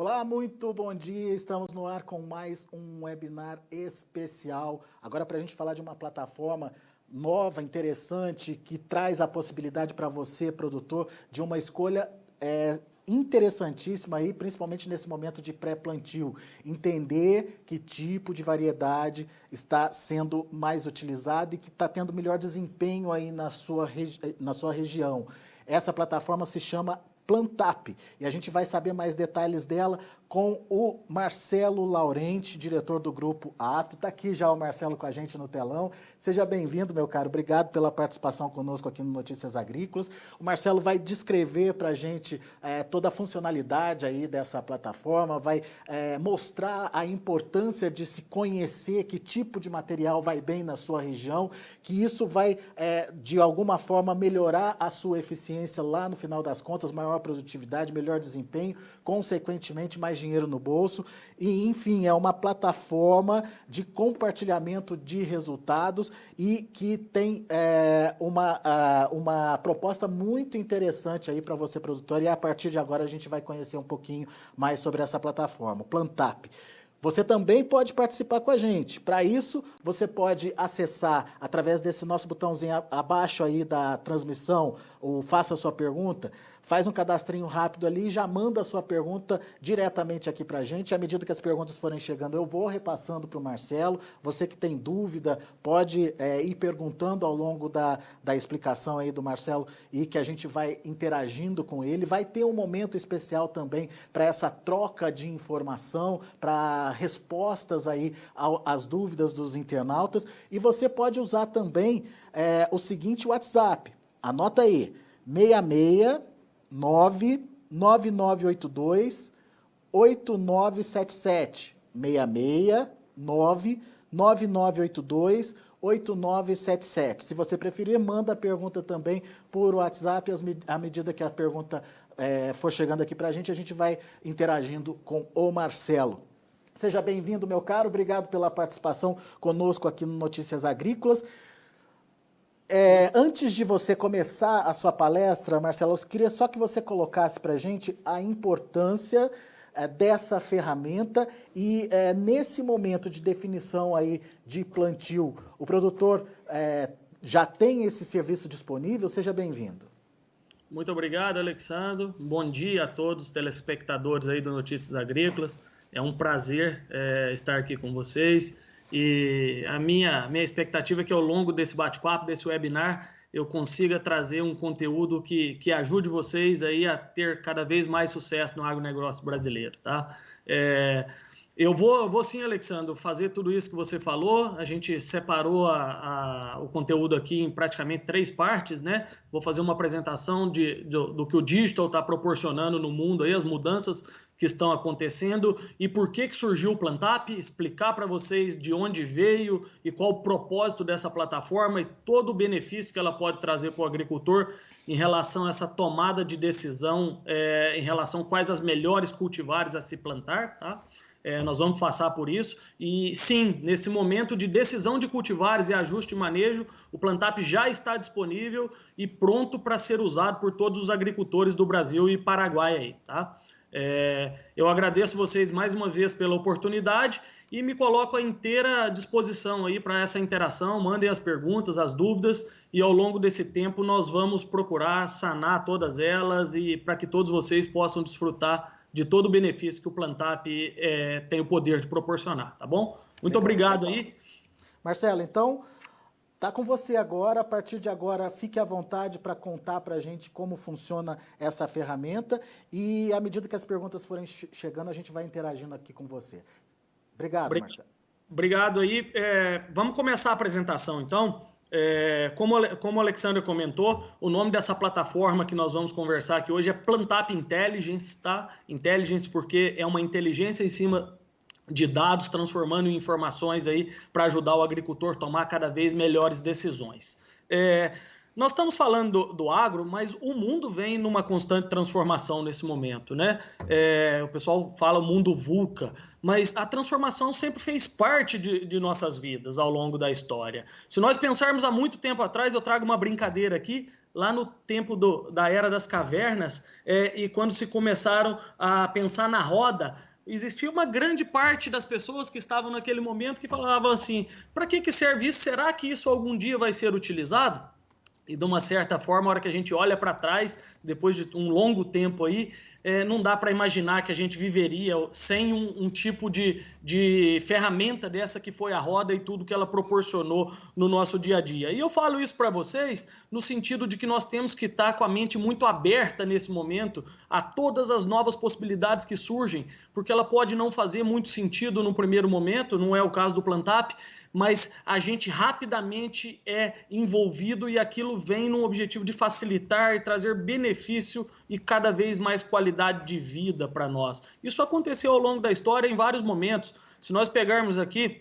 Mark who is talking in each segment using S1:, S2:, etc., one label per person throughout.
S1: Olá, muito bom dia. Estamos no ar com mais um webinar especial. Agora para a gente falar de uma plataforma nova, interessante, que traz a possibilidade para você, produtor, de uma escolha interessantíssima aí, principalmente nesse momento de pré-plantio. Entender que tipo de variedade está sendo mais utilizado e que está tendo melhor desempenho aí na sua região. Essa plataforma se chama Plantap, e a gente vai saber mais detalhes dela com o Marcelo Laurenti, diretor do Grupo Ato. Está aqui já o Marcelo com a gente no telão. Seja bem-vindo, meu caro. Obrigado pela participação conosco aqui no Notícias Agrícolas. O Marcelo vai descrever para a gente toda a funcionalidade aí dessa plataforma, vai mostrar a importância de se conhecer que tipo de material vai bem na sua região, que isso vai, de alguma forma, melhorar a sua eficiência lá no final das contas, maior produtividade, melhor desempenho, consequentemente mais dinheiro no bolso e, enfim, é uma plataforma de compartilhamento de resultados e que tem uma proposta muito interessante aí para você, produtor, e a partir de agora a gente vai conhecer um pouquinho mais sobre essa plataforma, Plantap. Você também pode participar com a gente. Para isso, você pode acessar através desse nosso botãozinho abaixo aí da transmissão, o Faça a Sua Pergunta, faz um cadastrinho rápido ali e já manda a sua pergunta diretamente aqui para a gente. À medida que as perguntas forem chegando, eu vou repassando para o Marcelo. Você que tem dúvida, pode ir perguntando ao longo da explicação aí do Marcelo e que a gente vai interagindo com ele. Vai ter um momento especial também para essa troca de informação, para respostas aí às dúvidas dos internautas. E você pode usar também o seguinte WhatsApp. Anota aí, 669-9982-8977. 669-9982-8977. Se você preferir, manda a pergunta também por WhatsApp. À medida que a pergunta for chegando aqui para a gente vai interagindo com o Marcelo. Seja bem-vindo, meu caro. Obrigado pela participação conosco aqui no Notícias Agrícolas. Antes de você começar a sua palestra, Marcelo, eu queria só que você colocasse para a gente a importância dessa ferramenta e nesse momento de definição aí de plantio, o produtor já tem esse serviço disponível? Seja bem-vindo.
S2: Muito obrigado, Alexandre. Bom dia a todos os telespectadores aí do Notícias Agrícolas. É um prazer estar aqui com vocês. E a minha expectativa é que ao longo desse bate-papo, desse webinar, eu consiga trazer um conteúdo que ajude vocês aí a ter cada vez mais sucesso no agronegócio brasileiro, tá? Eu vou sim, Alexandre, fazer tudo isso que você falou. A gente separou o conteúdo aqui em praticamente 3 partes, né? Vou fazer uma apresentação do que o digital está proporcionando no mundo, aí, as mudanças que estão acontecendo e por que surgiu o Plantap, explicar para vocês de onde veio e qual o propósito dessa plataforma e todo o benefício que ela pode trazer para o agricultor em relação a essa tomada de decisão, em relação a quais as melhores cultivares a se plantar, tá? Nós vamos passar por isso e sim, nesse momento de decisão de cultivares e ajuste de manejo, o Plantap já está disponível e pronto para ser usado por todos os agricultores do Brasil e Paraguai aí, tá? Eu agradeço vocês mais uma vez pela oportunidade e me coloco à inteira disposição aí para essa interação. Mandem as perguntas, as dúvidas e ao longo desse tempo nós vamos procurar sanar todas elas e para que todos vocês possam desfrutar de todo o benefício que o Plantap tem o poder de proporcionar, tá bom? Muito obrigado aí.
S1: Marcelo, então, tá com você agora. A partir de agora, fique à vontade para contar para a gente como funciona essa ferramenta e à medida que as perguntas forem chegando, a gente vai interagindo aqui com você. Obrigado, Marcelo.
S2: Obrigado aí. Vamos começar a apresentação, então. Como o Alexandre comentou, o nome dessa plataforma que nós vamos conversar aqui hoje é Plantap Intelligence, tá? Intelligence porque é uma inteligência em cima de dados, transformando em informações aí para ajudar o agricultor a tomar cada vez melhores decisões. Nós estamos falando do agro, mas o mundo vem numa constante transformação nesse momento, né? O pessoal fala mundo VUCA, mas a transformação sempre fez parte de nossas vidas ao longo da história. Se nós pensarmos há muito tempo atrás, eu trago uma brincadeira aqui, lá no tempo da Era das Cavernas, e quando se começaram a pensar na roda, existia uma grande parte das pessoas que estavam naquele momento que falavam assim, para que serve isso? Será que isso algum dia vai ser utilizado? E de uma certa forma, a hora que a gente olha para trás, depois de um longo tempo aí, não dá para imaginar que a gente viveria sem um tipo de ferramenta dessa que foi a roda e tudo que ela proporcionou no nosso dia a dia. E eu falo isso para vocês no sentido de que nós temos que estar com a mente muito aberta nesse momento a todas as novas possibilidades que surgem, porque ela pode não fazer muito sentido no primeiro momento, não é o caso do Plantap, mas a gente rapidamente é envolvido e aquilo vem num objetivo de facilitar e trazer benefício e cada vez mais qualidade de vida para nós. Isso aconteceu ao longo da história em vários momentos. Se nós pegarmos aqui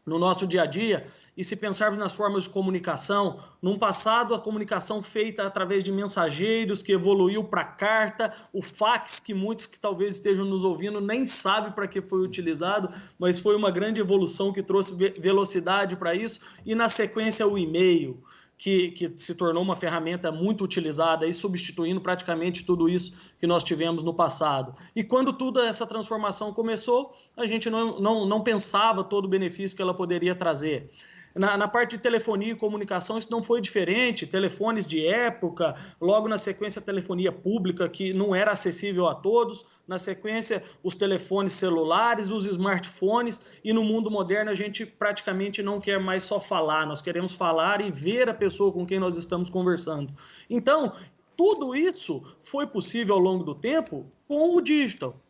S2: no nosso dia a dia e se pensarmos nas formas de comunicação, num passado a comunicação feita através de mensageiros que evoluiu para carta, o fax que muitos que talvez estejam nos ouvindo nem sabem para que foi utilizado, mas foi uma grande evolução que trouxe velocidade para isso, e na sequência o e-mail, que se tornou uma ferramenta muito utilizada e substituindo praticamente tudo isso que nós tivemos no passado. E quando toda essa transformação começou, a gente não pensava todo o benefício que ela poderia trazer. Na parte de telefonia e comunicação, isso não foi diferente. Telefones de época, logo na sequência, a telefonia pública, que não era acessível a todos. Na sequência, os telefones celulares, os smartphones. E no mundo moderno, a gente praticamente não quer mais só falar. Nós queremos falar e ver a pessoa com quem nós estamos conversando. Então, tudo isso foi possível ao longo do tempo com o digital.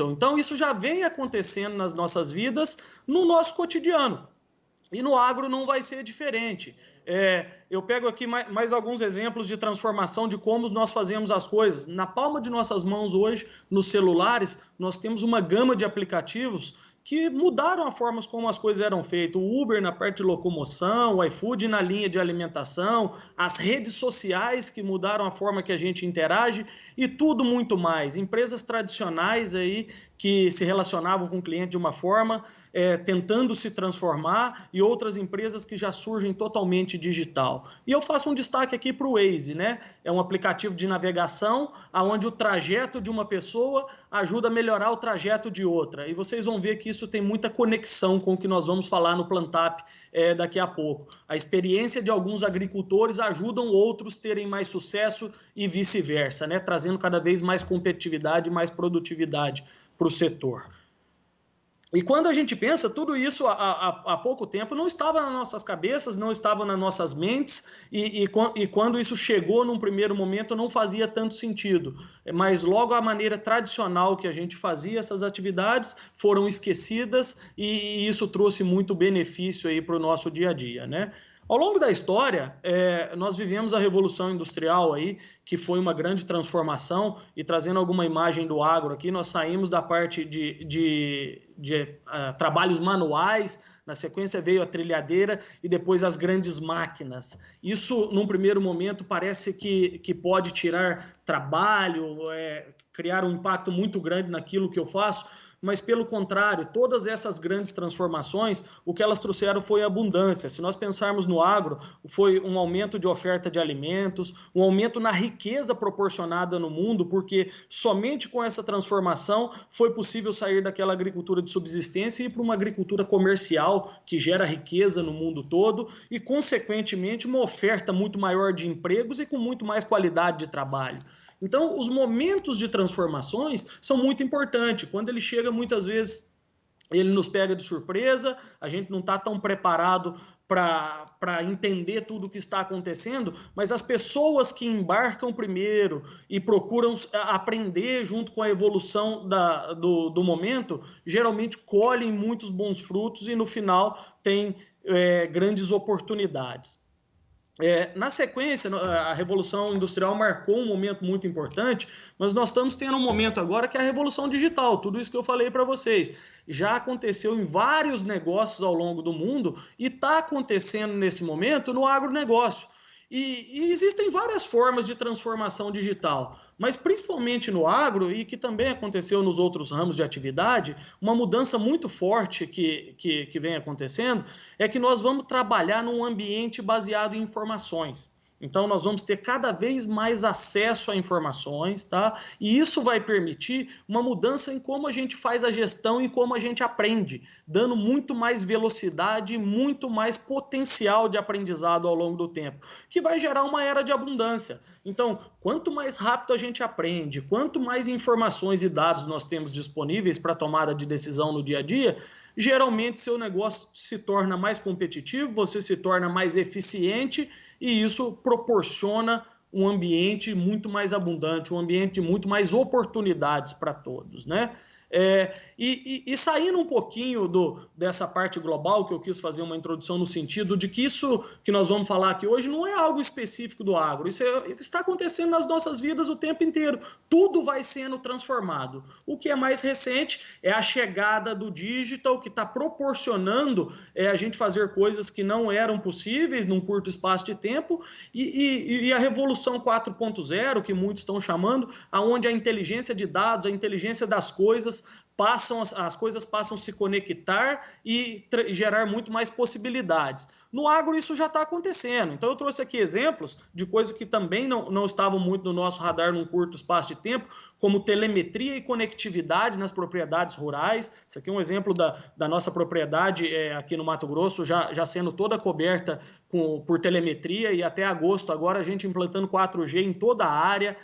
S2: Então, isso já vem acontecendo nas nossas vidas, no nosso cotidiano. E no agro não vai ser diferente. Eu pego aqui mais alguns exemplos de transformação de como nós fazemos as coisas. Na palma de nossas mãos hoje, nos celulares, nós temos uma gama de aplicativos que mudaram a forma como as coisas eram feitas. O Uber na parte de locomoção, o iFood na linha de alimentação, as redes sociais que mudaram a forma que a gente interage e tudo muito mais. Empresas tradicionais aí que se relacionavam com o cliente de uma forma, tentando se transformar, e outras empresas que já surgem totalmente digital. E eu faço um destaque aqui para o Waze, né? É um aplicativo de navegação onde o trajeto de uma pessoa ajuda a melhorar o trajeto de outra. E vocês vão ver que isso tem muita conexão com o que nós vamos falar no Plantap daqui a pouco. A experiência de alguns agricultores ajudam outros a terem mais sucesso e vice-versa, né? Trazendo cada vez mais competitividade e mais produtividade para o setor. E quando a gente pensa, tudo isso há pouco tempo não estava nas nossas cabeças, não estava nas nossas mentes, e quando isso chegou num primeiro momento não fazia tanto sentido. Mas logo a maneira tradicional que a gente fazia essas atividades foram esquecidas e isso trouxe muito benefício aí para o nosso dia a dia, né? Ao longo da história, nós vivemos a Revolução Industrial aí, que foi uma grande transformação, e trazendo alguma imagem do agro aqui, nós saímos da parte de trabalhos manuais, na sequência veio a trilhadeira e depois as grandes máquinas. Isso, num primeiro momento, parece que pode tirar trabalho, criar um impacto muito grande naquilo que eu faço, mas pelo contrário, todas essas grandes transformações, o que elas trouxeram foi abundância. Se nós pensarmos no agro, foi um aumento de oferta de alimentos, um aumento na riqueza proporcionada no mundo, porque somente com essa transformação foi possível sair daquela agricultura de subsistência e ir para uma agricultura comercial que gera riqueza no mundo todo e, consequentemente, uma oferta muito maior de empregos e com muito mais qualidade de trabalho. Então, os momentos de transformações são muito importantes. Quando ele chega, muitas vezes, ele nos pega de surpresa, a gente não está tão preparado para entender tudo o que está acontecendo, mas as pessoas que embarcam primeiro e procuram aprender junto com a evolução do momento, geralmente colhem muitos bons frutos e, no final, têm grandes oportunidades. Na sequência, a Revolução Industrial marcou um momento muito importante, mas nós estamos tendo um momento agora que é a Revolução Digital, tudo isso que eu falei para vocês. Já aconteceu em vários negócios ao longo do mundo e está acontecendo nesse momento no agronegócio. E existem várias formas de transformação digital, mas principalmente no agro, e que também aconteceu nos outros ramos de atividade, uma mudança muito forte que vem acontecendo é que nós vamos trabalhar num ambiente baseado em informações. Então, nós vamos ter cada vez mais acesso a informações, tá? E isso vai permitir uma mudança em como a gente faz a gestão e como a gente aprende, dando muito mais velocidade e muito mais potencial de aprendizado ao longo do tempo, que vai gerar uma era de abundância. Então, quanto mais rápido a gente aprende, quanto mais informações e dados nós temos disponíveis para tomada de decisão no dia a dia, geralmente seu negócio se torna mais competitivo, você se torna mais eficiente e isso proporciona um ambiente muito mais abundante, um ambiente de muito mais oportunidades para todos, né? E saindo um pouquinho dessa parte global, que eu quis fazer uma introdução no sentido de que isso que nós vamos falar aqui hoje não é algo específico do agro, isso está acontecendo nas nossas vidas o tempo inteiro, tudo vai sendo transformado. O que é mais recente é a chegada do digital, que está proporcionando a gente fazer coisas que não eram possíveis num curto espaço de tempo, e a revolução 4.0, que muitos estão chamando, onde a inteligência de dados, a inteligência das coisas, as coisas passam a se conectar e gerar muito mais possibilidades. No agro isso já está acontecendo. Então eu trouxe aqui exemplos de coisas que também não estavam muito no nosso radar num curto espaço de tempo, como telemetria e conectividade nas propriedades rurais. Isso aqui é um exemplo da nossa propriedade aqui no Mato Grosso, já sendo toda coberta por telemetria, e até agosto agora a gente implantando 4G em toda a área.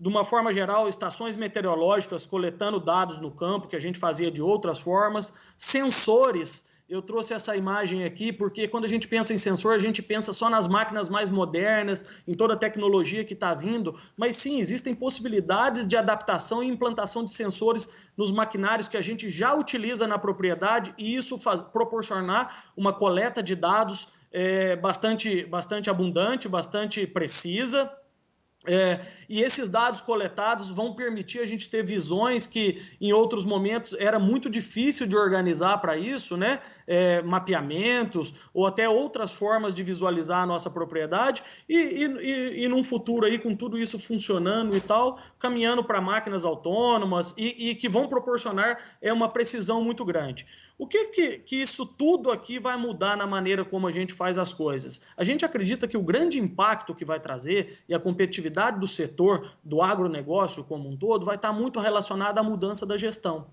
S2: De uma forma geral, estações meteorológicas coletando dados no campo, que a gente fazia de outras formas, sensores. Eu trouxe essa imagem aqui porque quando a gente pensa em sensor, a gente pensa só nas máquinas mais modernas, em toda a tecnologia que está vindo, mas sim, existem possibilidades de adaptação e implantação de sensores nos maquinários que a gente já utiliza na propriedade, e isso proporcionar uma coleta de dados bastante abundante, bastante precisa. E esses dados coletados vão permitir a gente ter visões que em outros momentos era muito difícil de organizar para isso, né? Mapeamentos ou até outras formas de visualizar a nossa propriedade, e num futuro aí com tudo isso funcionando e tal, caminhando para máquinas autônomas e que vão proporcionar uma precisão muito grande. O que isso tudo aqui vai mudar na maneira como a gente faz as coisas? A gente acredita que o grande impacto que vai trazer e a competitividade do setor, do agronegócio como um todo, vai estar muito relacionada à mudança da gestão.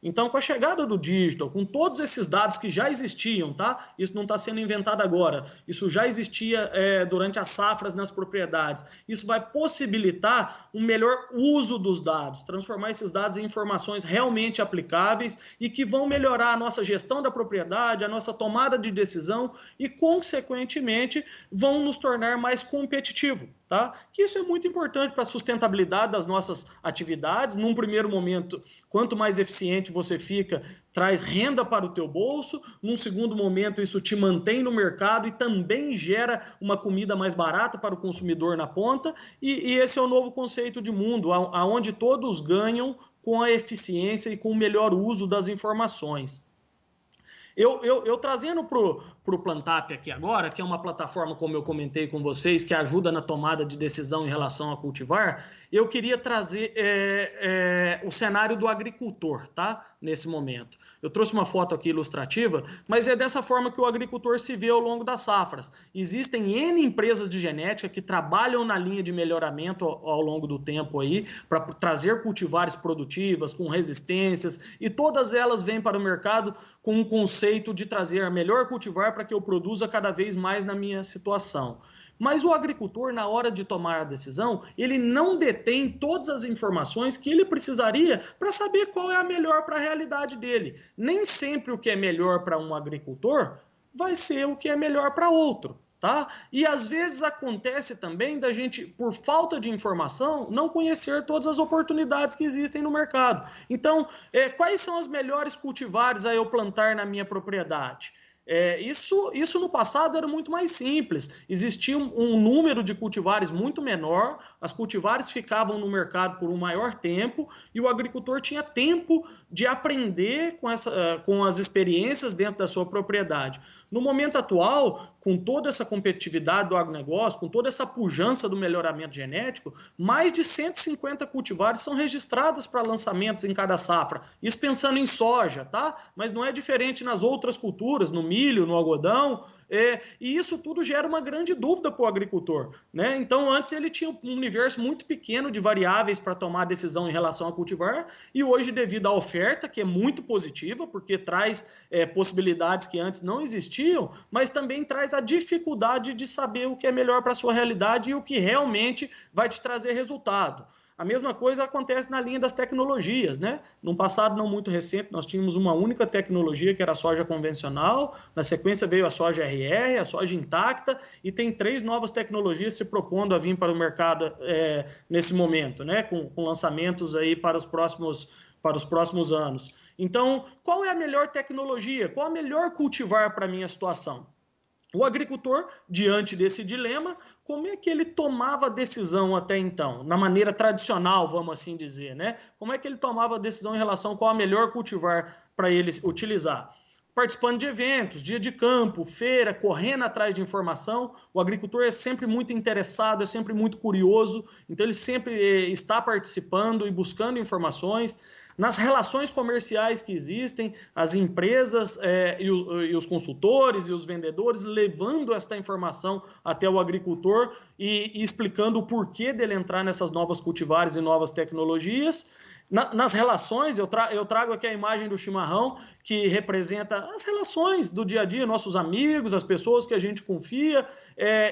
S2: Então, com a chegada do digital, com todos esses dados que já existiam, tá? Isso não está sendo inventado agora, isso já existia durante as safras nas propriedades. Isso vai possibilitar um melhor uso dos dados, transformar esses dados em informações realmente aplicáveis e que vão melhorar a nossa gestão da propriedade, a nossa tomada de decisão e, consequentemente, vão nos tornar mais competitivos. Tá? Que isso é muito importante para a sustentabilidade das nossas atividades. Num primeiro momento, quanto mais eficiente você fica, traz renda para o teu bolso. Num segundo momento, isso te mantém no mercado e também gera uma comida mais barata para o consumidor na ponta. E esse é o novo conceito de mundo, onde todos ganham com a eficiência e com o melhor uso das informações. Eu trazendo para o Plantap aqui agora, que é uma plataforma, como eu comentei com vocês, que ajuda na tomada de decisão em relação a cultivar, eu queria trazer o cenário do agricultor, tá? Nesse momento. Eu trouxe uma foto aqui ilustrativa, mas é dessa forma que o agricultor se vê ao longo das safras. Existem N empresas de genética que trabalham na linha de melhoramento ao longo do tempo aí, para trazer cultivares produtivas, com resistências, e todas elas vêm para o mercado com um conceito de trazer a melhor cultivar para que eu produza cada vez mais na minha situação. Mas o agricultor, na hora de tomar a decisão, ele não detém todas as informações que ele precisaria para saber qual é a melhor para a realidade dele. Nem sempre o que é melhor para um agricultor vai ser o que é melhor para outro. Tá? E às vezes acontece também da gente, por falta de informação, não conhecer todas as oportunidades que existem no mercado. Então, quais são as melhores cultivares a eu plantar na minha propriedade? Isso no passado era muito mais simples. Existia um número de cultivares muito menor, as cultivares ficavam no mercado por um maior tempo e o agricultor tinha tempo de aprender com as experiências dentro da sua propriedade. No momento atual, com toda essa competitividade do agronegócio, com toda essa pujança do melhoramento genético, mais de 150 cultivares são registrados para lançamentos em cada safra. Isso pensando em soja, tá? Mas não é diferente nas outras culturas, no milho, no algodão, e isso tudo gera uma grande dúvida para o agricultor, né? Então, antes ele tinha um universo muito pequeno de variáveis para tomar decisão em relação a cultivar, e hoje, devido à oferta, que é muito positiva, porque traz possibilidades que antes não existiam, mas também traz a dificuldade de saber o que é melhor para a sua realidade e o que realmente vai te trazer resultado. A mesma coisa acontece na linha das tecnologias, né? Num passado não muito recente, nós tínhamos uma única tecnologia, que era a soja convencional, na sequência veio a soja RR, a soja intacta, e tem 3 novas tecnologias se propondo a vir para o mercado nesse momento, né? Com lançamentos aí para os próximos anos. Então, qual é a melhor tecnologia? Qual a melhor cultivar para a minha situação? O agricultor, diante desse dilema, como é que ele tomava a decisão até então? Na maneira tradicional, vamos assim dizer, né? Como é que ele tomava a decisão em relação a qual a melhor cultivar para ele utilizar? Participando de eventos, dia de campo, feira, correndo atrás de informação. O agricultor é sempre muito interessado, é sempre muito curioso, então ele sempre está participando e buscando informações. Nas relações comerciais que existem, as empresas e os consultores e os vendedores levando esta informação até o agricultor e explicando o porquê dele entrar nessas novas cultivares e novas tecnologias. Nas relações, eu trago aqui a imagem do chimarrão, que representa as relações do dia a dia, nossos amigos, as pessoas que a gente confia,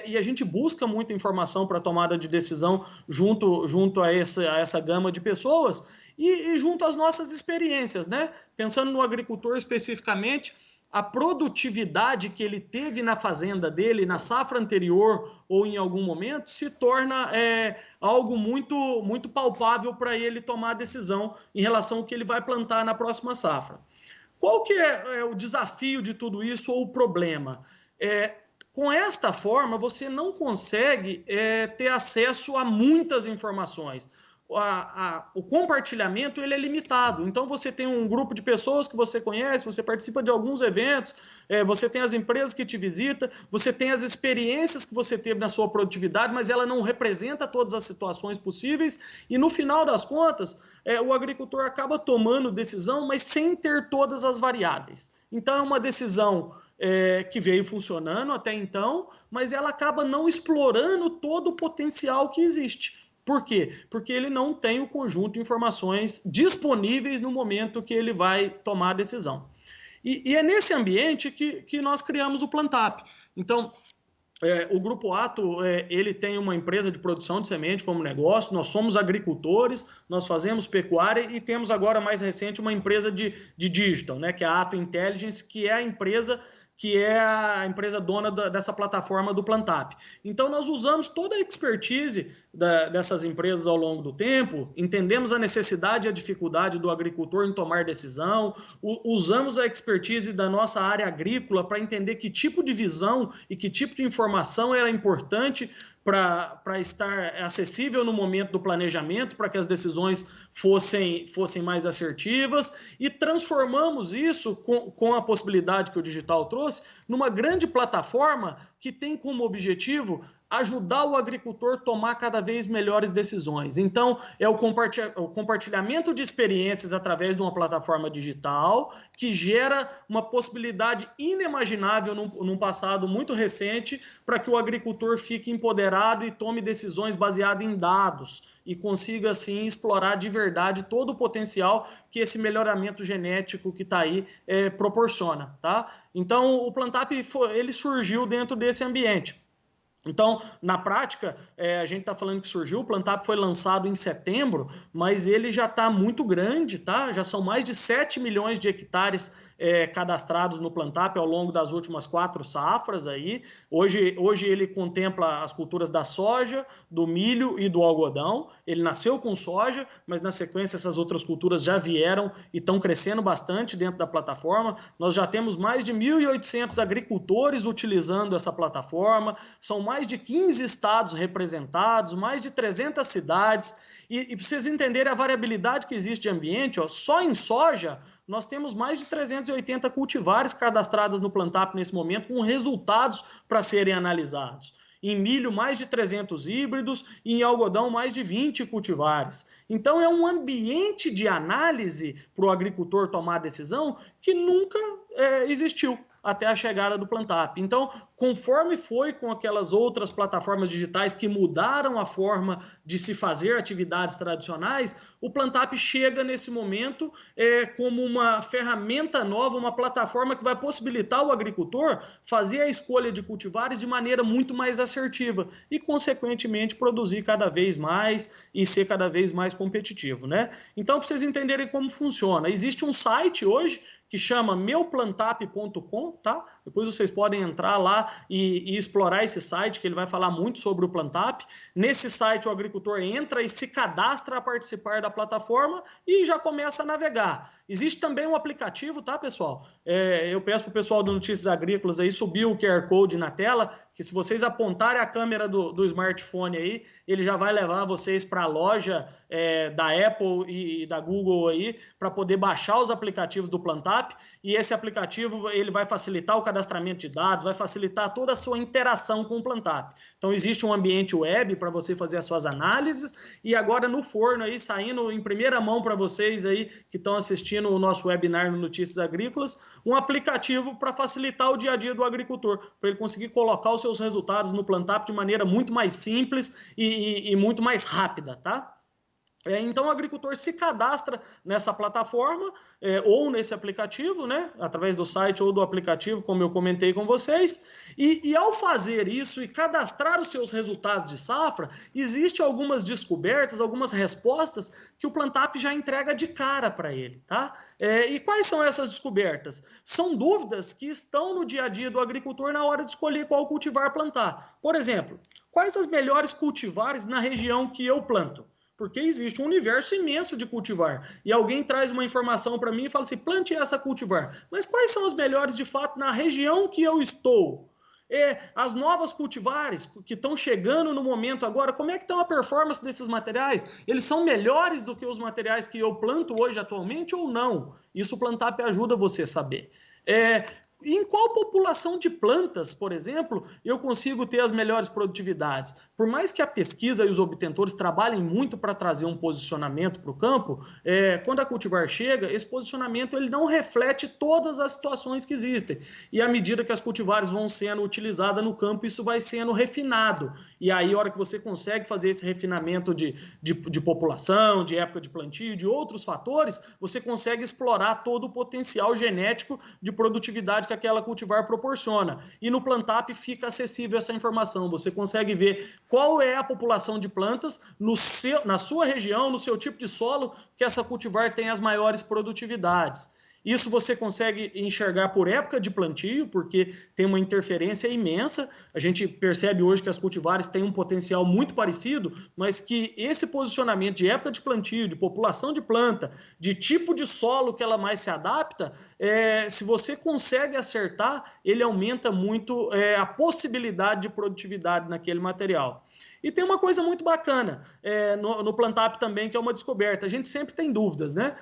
S2: e a gente busca muita informação para tomada de decisão junto a essa gama de pessoas e junto às nossas experiências, né? Pensando no agricultor especificamente, a produtividade que ele teve na fazenda dele, na safra anterior ou em algum momento, se torna algo muito, muito palpável para ele tomar a decisão em relação ao que ele vai plantar na próxima safra. Qual que é o desafio de tudo isso ou o problema? Com esta forma, você não consegue ter acesso a muitas informações. O compartilhamento ele é limitado, então você tem um grupo de pessoas que você conhece, você participa de alguns eventos, você tem as empresas que te visitam, você tem as experiências que você teve na sua produtividade, mas ela não representa todas as situações possíveis e no final das contas o agricultor acaba tomando decisão, mas sem ter todas as variáveis. Então é uma decisão que veio funcionando até então, mas ela acaba não explorando todo o potencial que existe. Por quê? Porque ele não tem o conjunto de informações disponíveis no momento que ele vai tomar a decisão. E é nesse ambiente que nós criamos o Plantap. Então, o Grupo Ato, ele tem uma empresa de produção de semente como negócio, nós somos agricultores, nós fazemos pecuária e temos agora, mais recente, uma empresa de digital, né, que é a Ato Intelligence, que é a empresa dona dessa plataforma do Plantap. Então, nós usamos toda a expertise dessas empresas ao longo do tempo, entendemos a necessidade e a dificuldade do agricultor em tomar decisão, usamos a expertise da nossa área agrícola para entender que tipo de visão e que tipo de informação era importante para estar acessível no momento do planejamento, para que as decisões fossem mais assertivas, e transformamos isso com a possibilidade que o digital trouxe numa grande plataforma que tem como objetivo ajudar o agricultor a tomar cada vez melhores decisões. Então, é o compartilhamento de experiências através de uma plataforma digital que gera uma possibilidade inimaginável num passado muito recente para que o agricultor fique empoderado e tome decisões baseadas em dados e consiga, assim, explorar de verdade todo o potencial que esse melhoramento genético que está aí proporciona, tá? Então, o Plantap ele surgiu dentro desse ambiente. Então, na prática, a gente está falando que surgiu, o Plantap foi lançado em setembro, mas ele já está muito grande, tá? Já são mais de 7 milhões de hectares cadastrados no Plantap ao longo das últimas 4 safras. Aí. Hoje ele contempla as culturas da soja, do milho e do algodão. Ele nasceu com soja, mas na sequência essas outras culturas já vieram e estão crescendo bastante dentro da plataforma. Nós já temos mais de 1.800 agricultores utilizando essa plataforma, são mais de 15 estados representados, mais de 300 cidades. E para vocês entenderem a variabilidade que existe de ambiente, só em soja nós temos mais de 380 cultivares cadastradas no Plantap nesse momento, com resultados para serem analisados. Em milho, mais de 300 híbridos, e em algodão, mais de 20 cultivares. Então, é um ambiente de análise para o agricultor tomar decisão que nunca existiu até a chegada do Plantap. Então, conforme foi com aquelas outras plataformas digitais que mudaram a forma de se fazer atividades tradicionais, o Plantap chega nesse momento como uma ferramenta nova, uma plataforma que vai possibilitar o agricultor fazer a escolha de cultivares de maneira muito mais assertiva e, consequentemente, produzir cada vez mais e ser cada vez mais competitivo, né? Então, para vocês entenderem como funciona, existe um site hoje que chama meuplantap.com, tá? Depois vocês podem entrar lá e explorar esse site, que ele vai falar muito sobre o Plantap. Nesse site o agricultor entra e se cadastra a participar da plataforma e já começa a navegar. Existe também um aplicativo, tá, pessoal? Eu peço para o pessoal do Notícias Agrícolas aí subir o QR Code na tela, que se vocês apontarem a câmera do smartphone aí, ele já vai levar vocês para a loja da Apple e da Google aí, para poder baixar os aplicativos do Plantap, e esse aplicativo ele vai facilitar o cadastramento de dados, vai facilitar toda a sua interação com o Plantap. Então existe um ambiente web para você fazer as suas análises, e agora no forno aí, saindo em primeira mão para vocês aí que estão assistindo o nosso webinar no Notícias Agrícolas, um aplicativo para facilitar o dia a dia do agricultor, para ele conseguir colocar os seus resultados no Plantap de maneira muito mais simples e muito mais rápida, tá? Então o agricultor se cadastra nessa plataforma ou nesse aplicativo, né, através do site ou do aplicativo, como eu comentei com vocês, e ao fazer isso e cadastrar os seus resultados de safra, existem algumas descobertas, algumas respostas que o Plantap já entrega de cara para ele, tá? E quais são essas descobertas? São dúvidas que estão no dia a dia do agricultor na hora de escolher qual cultivar plantar. Por exemplo, quais as melhores cultivares na região que eu planto? Porque existe um universo imenso de cultivar. E alguém traz uma informação para mim e fala assim, plante essa cultivar. Mas quais são as melhores de fato na região que eu estou? As novas cultivares que estão chegando no momento agora, como é que está a performance desses materiais? Eles são melhores do que os materiais que eu planto hoje atualmente ou não? Isso o Plantap ajuda você a saber. Em qual população de plantas, por exemplo, eu consigo ter as melhores produtividades? Por mais que a pesquisa e os obtentores trabalhem muito para trazer um posicionamento para o campo, quando a cultivar chega, esse posicionamento ele não reflete todas as situações que existem. E à medida que as cultivares vão sendo utilizadas no campo, isso vai sendo refinado. E aí, a hora que você consegue fazer esse refinamento de população, de época de plantio, de outros fatores, você consegue explorar todo o potencial genético de produtividade que aquela cultivar proporciona. E no Plantap fica acessível essa informação. Você consegue ver qual é a população de plantas na sua região, no seu tipo de solo, que essa cultivar tem as maiores produtividades. Isso você consegue enxergar por época de plantio, porque tem uma interferência imensa. A gente percebe hoje que as cultivares têm um potencial muito parecido, mas que esse posicionamento de época de plantio, de população de planta, de tipo de solo que ela mais se adapta, se você consegue acertar, ele aumenta muito a possibilidade de produtividade naquele material. E tem uma coisa muito bacana no Plantap também, que é uma descoberta. A gente sempre tem dúvidas, né?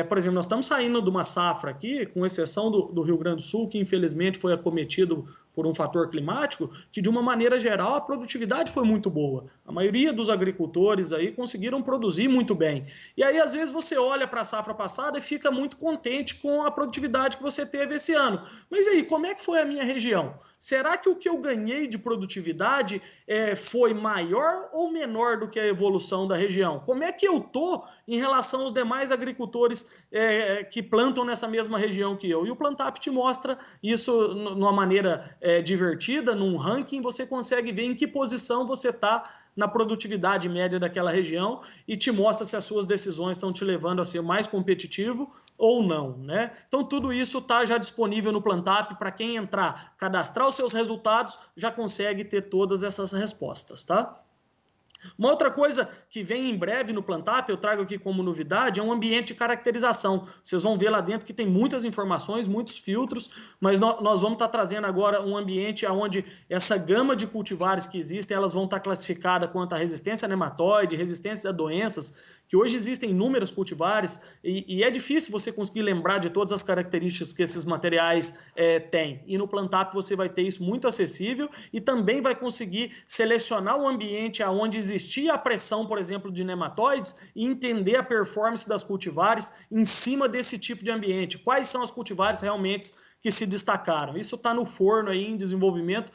S2: Por exemplo, nós estamos saindo de uma safra aqui, com exceção do Rio Grande do Sul, que infelizmente foi acometido por um fator climático, que de uma maneira geral a produtividade foi muito boa. A maioria dos agricultores aí conseguiram produzir muito bem. E aí às vezes você olha para a safra passada e fica muito contente com a produtividade que você teve esse ano. Mas aí, como é que foi a minha região? Será que o que eu ganhei de produtividade foi maior ou menor do que a evolução da região? Como é que eu estou em relação aos demais agricultores que plantam nessa mesma região que eu? E o Plantap te mostra isso de uma maneira divertida, num ranking, você consegue ver em que posição você está na produtividade média daquela região e te mostra se as suas decisões estão te levando a ser mais competitivo ou não, né? Então tudo isso está já disponível no Plantap, para quem entrar, cadastrar os seus resultados, já consegue ter todas essas respostas, tá? Uma outra coisa que vem em breve no Plantap, eu trago aqui como novidade, é um ambiente de caracterização. Vocês vão ver lá dentro que tem muitas informações, muitos filtros, mas nós vamos estar trazendo agora um ambiente onde essa gama de cultivares que existem, elas vão estar classificadas quanto à resistência a nematóide, resistência a doenças, que hoje existem inúmeros cultivares e é difícil você conseguir lembrar de todas as características que esses materiais têm. E no Plantap você vai ter isso muito acessível e também vai conseguir selecionar o ambiente onde existia a pressão, por exemplo, de nematóides e entender a performance das cultivares em cima desse tipo de ambiente. Quais são as cultivares realmente que se destacaram? Isso está no forno aí em desenvolvimento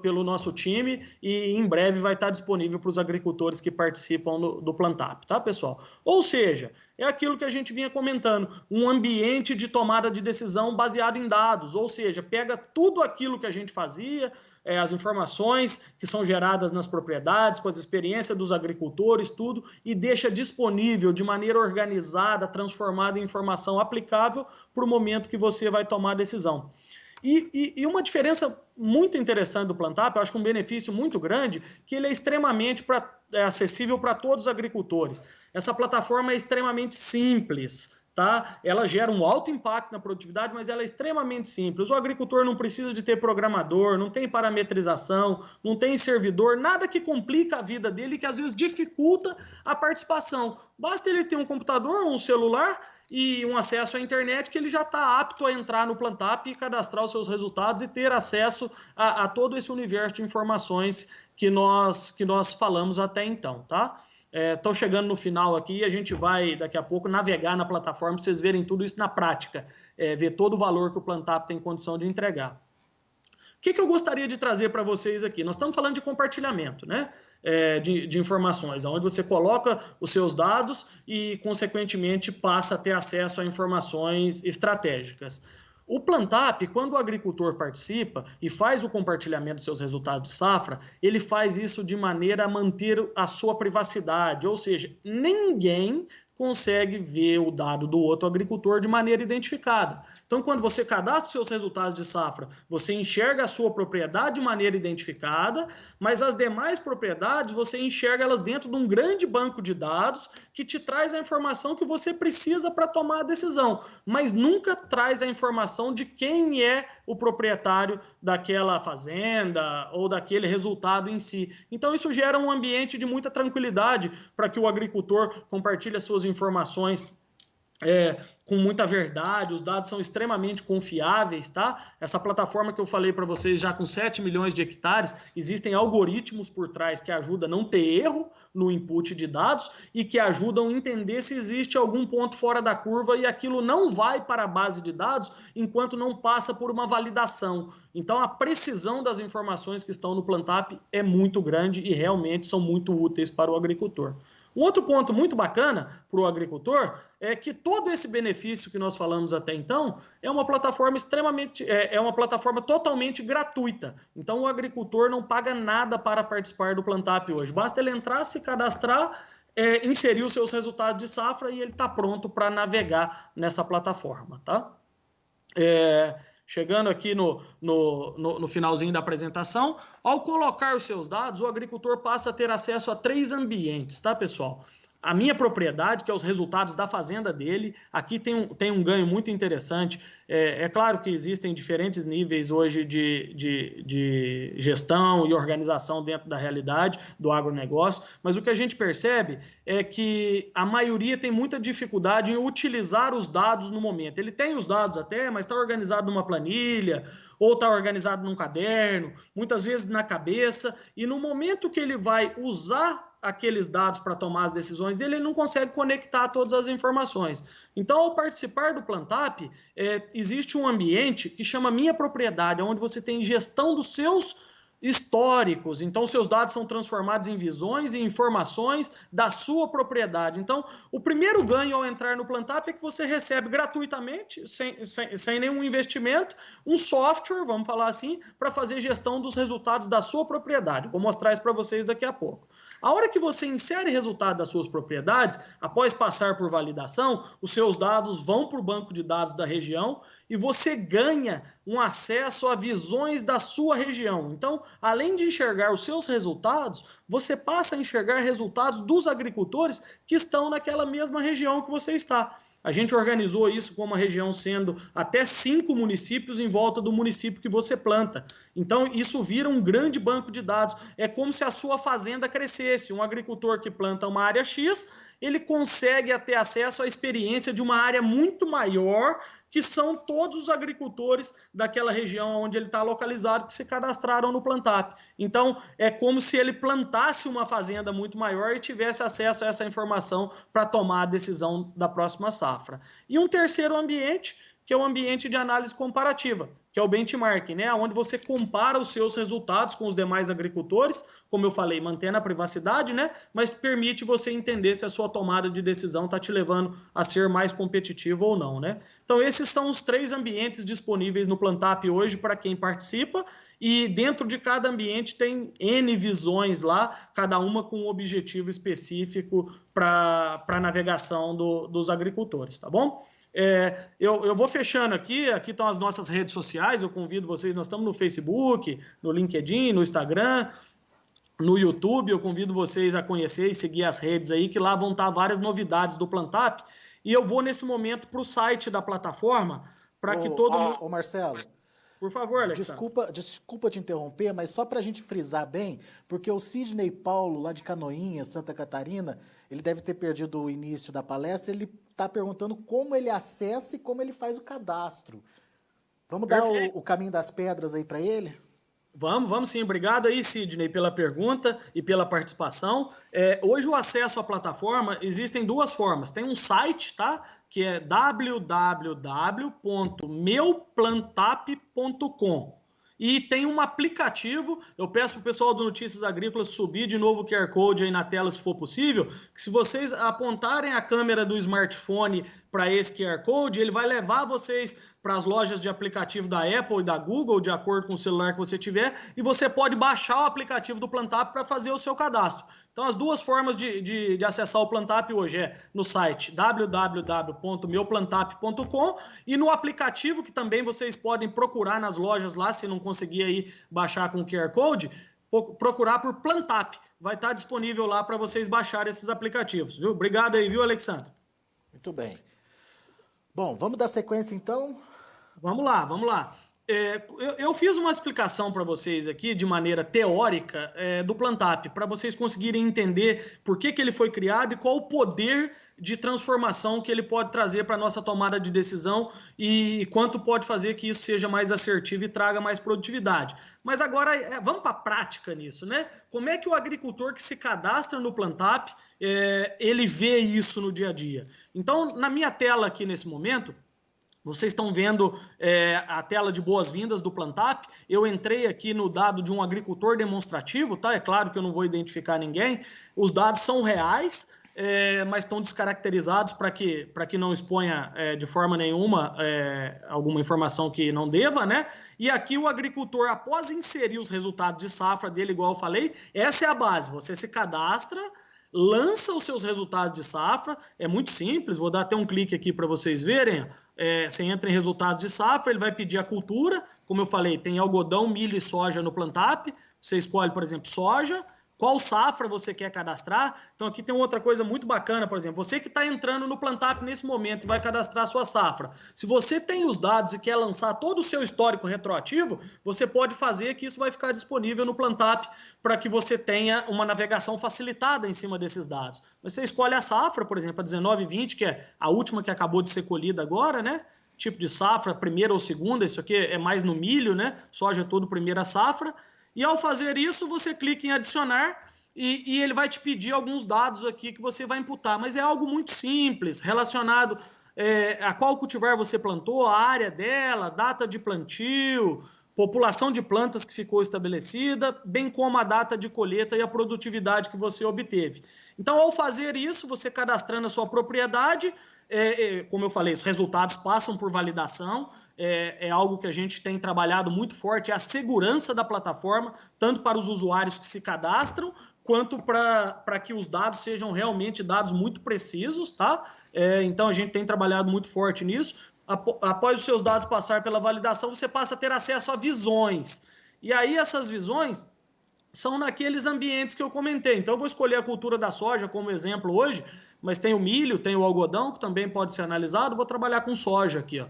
S2: pelo nosso time e em breve vai estar disponível para os agricultores que participam do Plantap, tá, pessoal? Ou seja, é aquilo que a gente vinha comentando, um ambiente de tomada de decisão baseado em dados, ou seja, pega tudo aquilo que a gente fazia, as informações que são geradas nas propriedades, com as experiências dos agricultores, tudo, e deixa disponível de maneira organizada, transformada em informação aplicável para o momento que você vai tomar a decisão. E uma diferença muito interessante do Plantap, eu acho que um benefício muito grande, que ele é extremamente acessível para todos os agricultores. Essa plataforma é extremamente simples, tá? Ela gera um alto impacto na produtividade, mas ela é extremamente simples. O agricultor não precisa de ter programador, não tem parametrização, não tem servidor, nada que complica a vida dele e que às vezes dificulta a participação. Basta ele ter um computador, um celular e um acesso à internet que ele já está apto a entrar no Plantap e cadastrar os seus resultados e ter acesso a todo esse universo de informações que nós falamos até então, tá? Estou chegando no final aqui e a gente vai daqui a pouco navegar na plataforma para vocês verem tudo isso na prática, ver todo o valor que o Plantap tem condição de entregar. O que eu gostaria de trazer para vocês aqui? Nós estamos falando de compartilhamento, né? De informações, onde você coloca os seus dados e, consequentemente, passa a ter acesso a informações estratégicas. O Plantap, quando o agricultor participa e faz o compartilhamento dos seus resultados de safra, ele faz isso de maneira a manter a sua privacidade, ou seja, ninguém consegue ver o dado do outro agricultor de maneira identificada. Então, quando você cadastra os seus resultados de safra, você enxerga a sua propriedade de maneira identificada, mas as demais propriedades, você enxerga elas dentro de um grande banco de dados que te traz a informação que você precisa para tomar a decisão, mas nunca traz a informação de quem é o proprietário daquela fazenda ou daquele resultado em si. Então, isso gera um ambiente de muita tranquilidade para que o agricultor compartilhe as suas informações com muita verdade, os dados são extremamente confiáveis, tá? Essa plataforma que eu falei para vocês, já com 7 milhões de hectares, existem algoritmos por trás que ajudam a não ter erro no input de dados e que ajudam a entender se existe algum ponto fora da curva e aquilo não vai para a base de dados enquanto não passa por uma validação. Então, a precisão das informações que estão no Plantap é muito grande e realmente são muito úteis para o agricultor. Um outro ponto muito bacana para o agricultor é que todo esse benefício que nós falamos até então é uma plataforma uma plataforma totalmente gratuita. Então o agricultor não paga nada para participar do Plantap hoje. Basta ele entrar, se cadastrar, inserir os seus resultados de safra e ele está pronto para navegar nessa plataforma, tá? Chegando aqui no finalzinho da apresentação, ao colocar os seus dados, o agricultor passa a ter acesso a 3 ambientes, tá, pessoal? A minha propriedade, que é os resultados da fazenda dele, aqui tem um ganho muito interessante. É claro que existem diferentes níveis hoje de gestão e organização dentro da realidade do agronegócio, mas o que a gente percebe é que a maioria tem muita dificuldade em utilizar os dados no momento. Ele tem os dados até, mas está organizado numa planilha ou está organizado num caderno, muitas vezes na cabeça, e no momento que ele vai usar aqueles dados para tomar as decisões dele, ele não consegue conectar todas as informações. Então, ao participar do Plantap, existe um ambiente que chama Minha Propriedade, onde você tem gestão dos seus históricos. Então, seus dados são transformados em visões e informações da sua propriedade. Então, o primeiro ganho ao entrar no Plantap é que você recebe gratuitamente, sem nenhum investimento, um software, vamos falar assim, para fazer gestão dos resultados da sua propriedade. Vou mostrar isso para vocês daqui a pouco. A hora que você insere resultado das suas propriedades, após passar por validação, os seus dados vão para o banco de dados da região e você ganha um acesso a visões da sua região. Então, além de enxergar os seus resultados, você passa a enxergar resultados dos agricultores que estão naquela mesma região que você está. A gente organizou isso com uma região sendo até 5 municípios em volta do município que você planta. Então, isso vira um grande banco de dados. É como se a sua fazenda crescesse. Um agricultor que planta uma área X, ele consegue ter acesso à experiência de uma área muito maior, que são todos os agricultores daquela região onde ele está localizado que se cadastraram no Plantap. Então, é como se ele plantasse uma fazenda muito maior e tivesse acesso a essa informação para tomar a decisão da próxima safra. E um terceiro ambiente, que é o ambiente de análise comparativa, que é o benchmarking, né? Onde você compara os seus resultados com os demais agricultores, como eu falei, mantendo a privacidade, né? Mas permite você entender se a sua tomada de decisão está te levando a ser mais competitivo ou não, né? Então, esses são os 3 ambientes disponíveis no Plantap hoje para quem participa, e dentro de cada ambiente tem N visões lá, cada uma com um objetivo específico para a navegação dos agricultores, tá bom? Eu vou fechando aqui estão as nossas redes sociais, eu convido vocês, nós estamos no Facebook, no LinkedIn, no Instagram, no YouTube, eu convido vocês a conhecer e seguir as redes aí, que lá vão estar várias novidades do Plantap, e eu vou nesse momento para o site da plataforma, para que todo mundo...
S1: Ô Marcelo,
S2: por favor, Alexandre.
S1: Desculpa te interromper, mas só para a gente frisar bem, porque o Sidney Paulo, lá de Canoinhas, Santa Catarina, ele deve ter perdido o início da palestra, ele está perguntando como ele acessa e como ele faz o cadastro. Vamos dar o caminho das pedras aí para ele?
S2: Vamos sim. Obrigado aí, Sidney, pela pergunta e pela participação. Hoje o acesso à plataforma, existem 2 formas. Tem um site, tá? Que é www.meuplantap.com. E tem um aplicativo, eu peço para o pessoal do Notícias Agrícolas subir de novo o QR Code aí na tela, se for possível, que se vocês apontarem a câmera do smartphone para esse QR Code, ele vai levar vocês para as lojas de aplicativo da Apple e da Google, de acordo com o celular que você tiver, e você pode baixar o aplicativo do Plantap para fazer o seu cadastro. Então, as 2 formas de acessar o Plantap hoje é no site www.meuplantap.com e no aplicativo, que também vocês podem procurar nas lojas lá, se não conseguir aí baixar com o QR Code, procurar por Plantap. Vai estar disponível lá para vocês baixarem esses aplicativos, viu? Obrigado aí, viu, Alexandre?
S1: Muito bem. Bom, vamos dar sequência então?
S2: Vamos lá. Eu fiz uma explicação para vocês aqui de maneira teórica do Plantap, para vocês conseguirem entender por que ele foi criado e qual o poder de transformação que ele pode trazer para a nossa tomada de decisão e quanto pode fazer que isso seja mais assertivo e traga mais produtividade. Mas agora vamos para a prática nisso, né? Como é que o agricultor que se cadastra no Plantap, ele vê isso no dia a dia? Então, na minha tela aqui nesse momento, vocês estão vendo a tela de boas-vindas do Plantap. Eu entrei aqui no dado de um agricultor demonstrativo, tá? É claro que eu não vou identificar ninguém. Os dados são reais, mas estão descaracterizados para que não exponha de forma nenhuma alguma informação que não deva, né? E aqui o agricultor, após inserir os resultados de safra dele, igual eu falei, essa é a base. Você se cadastra, lança os seus resultados de safra, é muito simples, vou dar até um clique aqui para vocês verem. Você entra em resultados de safra, ele vai pedir a cultura, como eu falei, tem algodão, milho e soja no Plantap, você escolhe, por exemplo, soja, qual safra você quer cadastrar. Então aqui tem outra coisa muito bacana, por exemplo, você que está entrando no Plantap nesse momento e vai cadastrar a sua safra, se você tem os dados e quer lançar todo o seu histórico retroativo, você pode fazer que isso vai ficar disponível no Plantap para que você tenha uma navegação facilitada em cima desses dados. Você escolhe a safra, por exemplo, a 19/20, que é a última que acabou de ser colhida agora, né? Tipo de safra, primeira ou segunda, isso aqui é mais no milho, né? Soja todo primeira safra. E ao fazer isso, você clica em adicionar e ele vai te pedir alguns dados aqui que você vai imputar. Mas é algo muito simples, relacionado a qual cultivar você plantou, a área dela, data de plantio, população de plantas que ficou estabelecida, bem como a data de colheita e a produtividade que você obteve. Então, ao fazer isso, você cadastrando a sua propriedade, como eu falei, os resultados passam por validação, é algo que a gente tem trabalhado muito forte, é a segurança da plataforma, tanto para os usuários que se cadastram, quanto para que os dados sejam realmente dados muito precisos, tá? Então, a gente tem trabalhado muito forte nisso. Após os seus dados passar pela validação, você passa a ter acesso a visões. E aí, essas visões são naqueles ambientes que eu comentei. Então, eu vou escolher a cultura da soja como exemplo hoje, mas tem o milho, tem o algodão, que também pode ser analisado. Vou trabalhar com soja aqui, ó.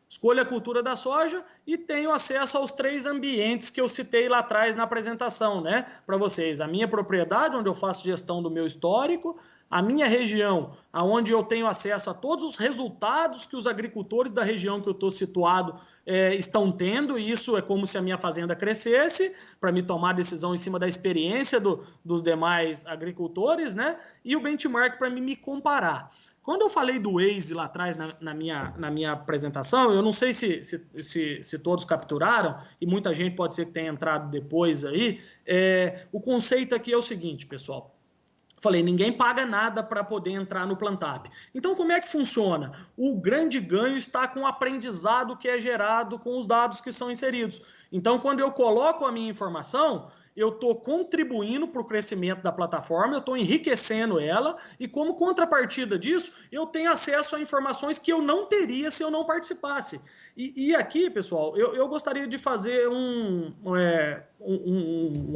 S2: Escolho a cultura da soja e tenho acesso aos 3 ambientes que eu citei lá atrás na apresentação, né? Para vocês, a minha propriedade, onde eu faço gestão do meu histórico, a minha região, onde eu tenho acesso a todos os resultados que os agricultores da região que eu estou situado estão tendo, e isso é como se a minha fazenda crescesse, para me tomar decisão em cima da experiência dos demais agricultores, né? E o benchmark para me comparar. Quando eu falei do Waze lá atrás na minha apresentação, eu não sei se todos capturaram, e muita gente pode ser que tenha entrado depois aí, o conceito aqui é o seguinte, pessoal. Falei, ninguém paga nada para poder entrar no Plantap. Então, como é que funciona? O grande ganho está com o aprendizado que é gerado com os dados que são inseridos. Então, quando eu coloco a minha informação, eu estou contribuindo para o crescimento da plataforma, eu estou enriquecendo ela, e como contrapartida disso, eu tenho acesso a informações que eu não teria se eu não participasse. E aqui, pessoal, eu gostaria de fazer um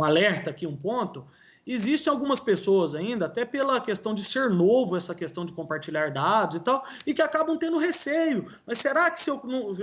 S2: alerta aqui, um ponto. Existem algumas pessoas ainda, até pela questão de ser novo, essa questão de compartilhar dados e tal, e que acabam tendo receio. Mas será que se eu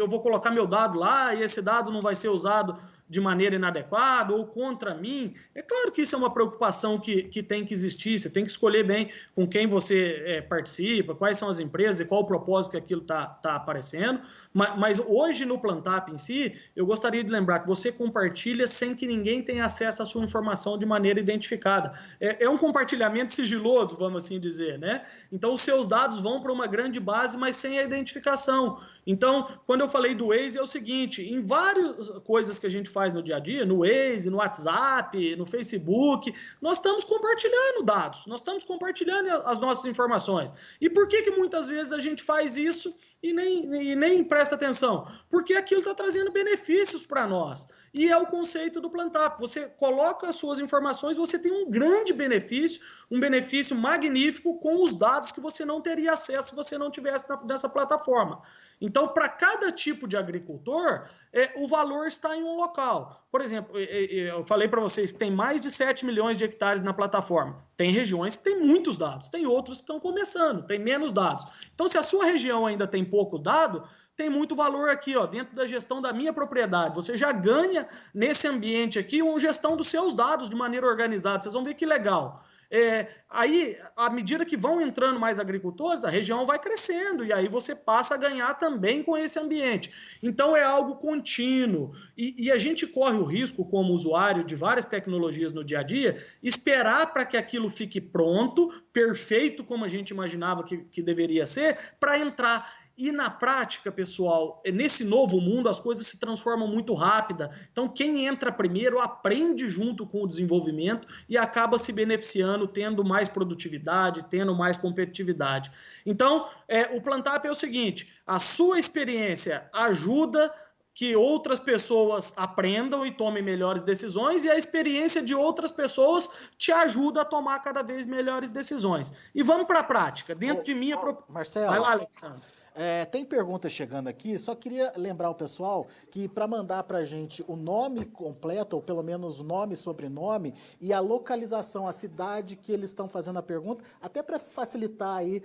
S2: vou colocar meu dado lá e esse dado não vai ser usado de maneira inadequada ou contra mim? É claro que isso é uma preocupação que tem que existir, você tem que escolher bem com quem você participa, quais são as empresas e qual o propósito que aquilo está aparecendo. Mas hoje no Plantap em si, eu gostaria de lembrar que você compartilha sem que ninguém tenha acesso à sua informação de maneira identificada. É um compartilhamento sigiloso, vamos assim dizer, né? Então os seus dados vão para uma grande base, mas sem a identificação. Então, quando eu falei do Waze, é o seguinte, em várias coisas que a gente faz no dia a dia, no Waze, no WhatsApp, no Facebook, nós estamos compartilhando dados, nós estamos compartilhando as nossas informações. E por que muitas vezes a gente faz isso e nem presta atenção? Porque aquilo está trazendo benefícios para nós. E é o conceito do Plantap. Você coloca as suas informações, você tem um grande benefício, um benefício magnífico com os dados que você não teria acesso se você não tivesse nessa plataforma. Então, para cada tipo de agricultor, o valor está em um local. Por exemplo, eu falei para vocês que tem mais de 7 milhões de hectares na plataforma. Tem regiões que têm muitos dados, tem outros que estão começando, tem menos dados. Então, se a sua região ainda tem pouco dado, tem muito valor aqui, ó, dentro da gestão da minha propriedade. Você já ganha nesse ambiente aqui uma gestão dos seus dados de maneira organizada. Vocês vão ver que legal. Aí, à medida que vão entrando mais agricultores, a região vai crescendo e aí você passa a ganhar também com esse ambiente. Então, é algo contínuo e a gente corre o risco, como usuário de várias tecnologias no dia a dia, esperar para que aquilo fique pronto, perfeito, como a gente imaginava que deveria ser, para entrar. E na prática, pessoal, nesse novo mundo as coisas se transformam muito rápida. Então quem entra primeiro aprende junto com o desenvolvimento e acaba se beneficiando, tendo mais produtividade, tendo mais competitividade. Então o Plantap é o seguinte, a sua experiência ajuda que outras pessoas aprendam e tomem melhores decisões e a experiência de outras pessoas te ajuda a tomar cada vez melhores decisões. E vamos para a prática. Dentro de minha...
S1: Marcelo,
S2: vai lá, Alexandre.
S1: Tem perguntas chegando aqui, só queria lembrar o pessoal que para mandar para a gente o nome completo, ou pelo menos nome e sobrenome, e a localização, a cidade que eles estão fazendo a pergunta, até para facilitar aí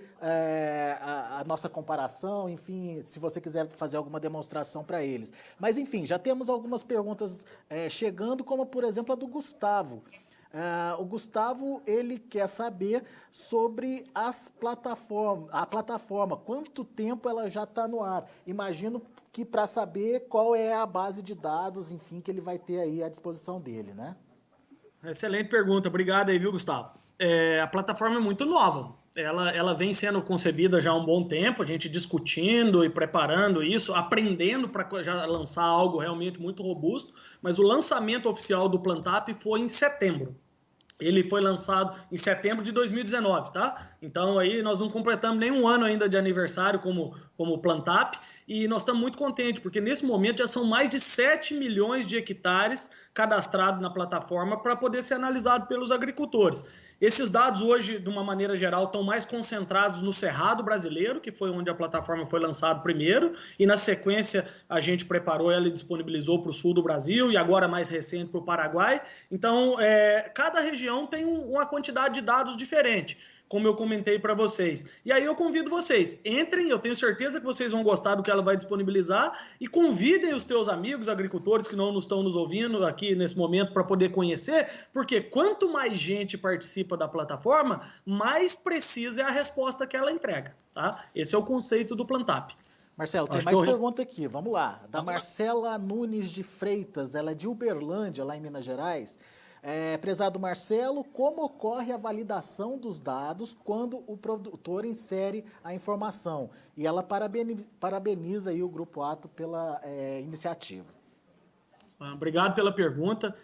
S1: a nossa comparação, enfim, se você quiser fazer alguma demonstração para eles. Mas enfim, já temos algumas perguntas chegando, como por exemplo a do Gustavo. O Gustavo, ele quer saber sobre a plataforma, quanto tempo ela já está no ar. Imagino que para saber qual é a base de dados, enfim, que ele vai ter aí à disposição dele, né?
S2: Excelente pergunta, obrigado aí, viu, Gustavo? A plataforma é muito nova, ela vem sendo concebida já há um bom tempo, a gente discutindo e preparando isso, aprendendo para já lançar algo realmente muito robusto, mas o lançamento oficial do Plantap foi em setembro. Ele foi lançado em setembro de 2019, tá? Então aí nós não completamos nem um ano ainda de aniversário como Plantap, e nós estamos muito contentes, porque nesse momento já são mais de 7 milhões de hectares cadastrados na plataforma para poder ser analisado pelos agricultores. Esses dados hoje, de uma maneira geral, estão mais concentrados no Cerrado brasileiro, que foi onde a plataforma foi lançada primeiro, e na sequência a gente preparou ela e disponibilizou para o sul do Brasil, e agora mais recente para o Paraguai. Então, cada região tem uma quantidade de dados diferente, como eu comentei para vocês. E aí eu convido vocês, entrem, eu tenho certeza que vocês vão gostar do que ela vai disponibilizar, e convidem os teus amigos agricultores que não estão nos ouvindo aqui nesse momento para poder conhecer, porque quanto mais gente participa da plataforma, mais precisa é a resposta que ela entrega, tá? Esse é o conceito do Plantap.
S1: Marcelo, tem mais pergunta aqui, vamos lá. Da Marcela Nunes de Freitas, ela é de Uberlândia, lá em Minas Gerais. Prezado Marcelo, como ocorre a validação dos dados quando o produtor insere a informação? E ela parabeniza aí o Grupo Ato pela iniciativa.
S2: Obrigado pela pergunta.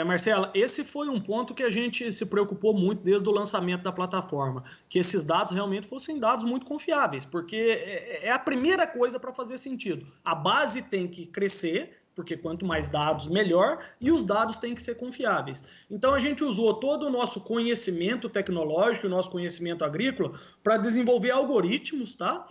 S2: Marcela, esse foi um ponto que a gente se preocupou muito desde o lançamento da plataforma, que esses dados realmente fossem dados muito confiáveis, porque é a primeira coisa para fazer sentido. A base tem que crescer, porque quanto mais dados, melhor, e os dados têm que ser confiáveis. Então, a gente usou todo o nosso conhecimento tecnológico, o nosso conhecimento agrícola, para desenvolver algoritmos, tá?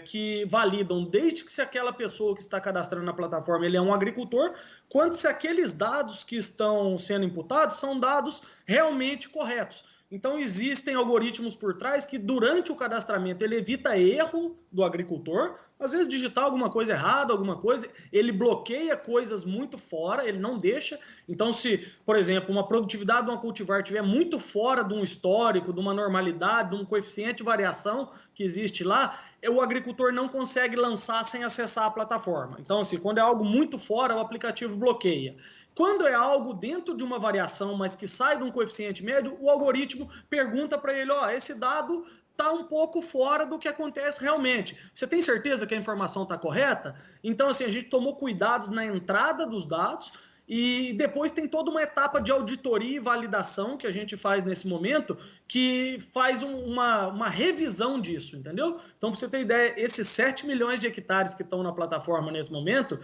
S2: Que validam desde que se aquela pessoa que está cadastrando na plataforma ele é um agricultor, quanto se aqueles dados que estão sendo imputados são dados realmente corretos. Então, existem algoritmos por trás que, durante o cadastramento, ele evita erro do agricultor. Às vezes, digitar alguma coisa errada, alguma coisa, ele bloqueia coisas muito fora, ele não deixa. Então, se, por exemplo, uma produtividade de uma cultivar estiver muito fora de um histórico, de uma normalidade, de um coeficiente de variação que existe lá, o agricultor não consegue lançar sem acessar a plataforma. Então, assim, quando é algo muito fora, o aplicativo bloqueia. Quando é algo dentro de uma variação, mas que sai de um coeficiente médio, o algoritmo pergunta para ele, esse dado está um pouco fora do que acontece realmente. Você tem certeza que a informação está correta? Então, assim, a gente tomou cuidados na entrada dos dados, e depois tem toda uma etapa de auditoria e validação que a gente faz nesse momento, que faz uma revisão disso, entendeu? Então, para você ter ideia, esses 7 milhões de hectares que estão na plataforma nesse momento,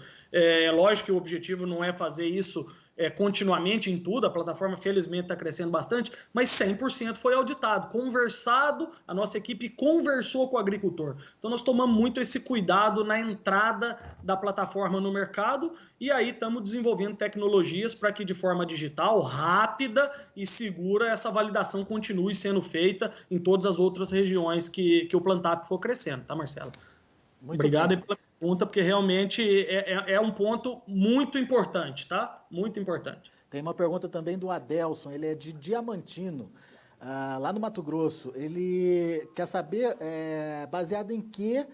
S2: lógico que o objetivo não é fazer isso continuamente em tudo, a plataforma felizmente está crescendo bastante, mas 100% foi auditado, conversado, a nossa equipe conversou com o agricultor. Então nós tomamos muito esse cuidado na entrada da plataforma no mercado, e aí estamos desenvolvendo tecnologias para que de forma digital, rápida e segura, essa validação continue sendo feita em todas as outras regiões que o Plantap for crescendo, tá, Marcelo? Obrigado pela pergunta, porque realmente é um ponto muito importante, tá? Muito importante.
S1: Tem uma pergunta também do Adelson, ele é de Diamantino, lá no Mato Grosso. Ele quer saber, baseado em que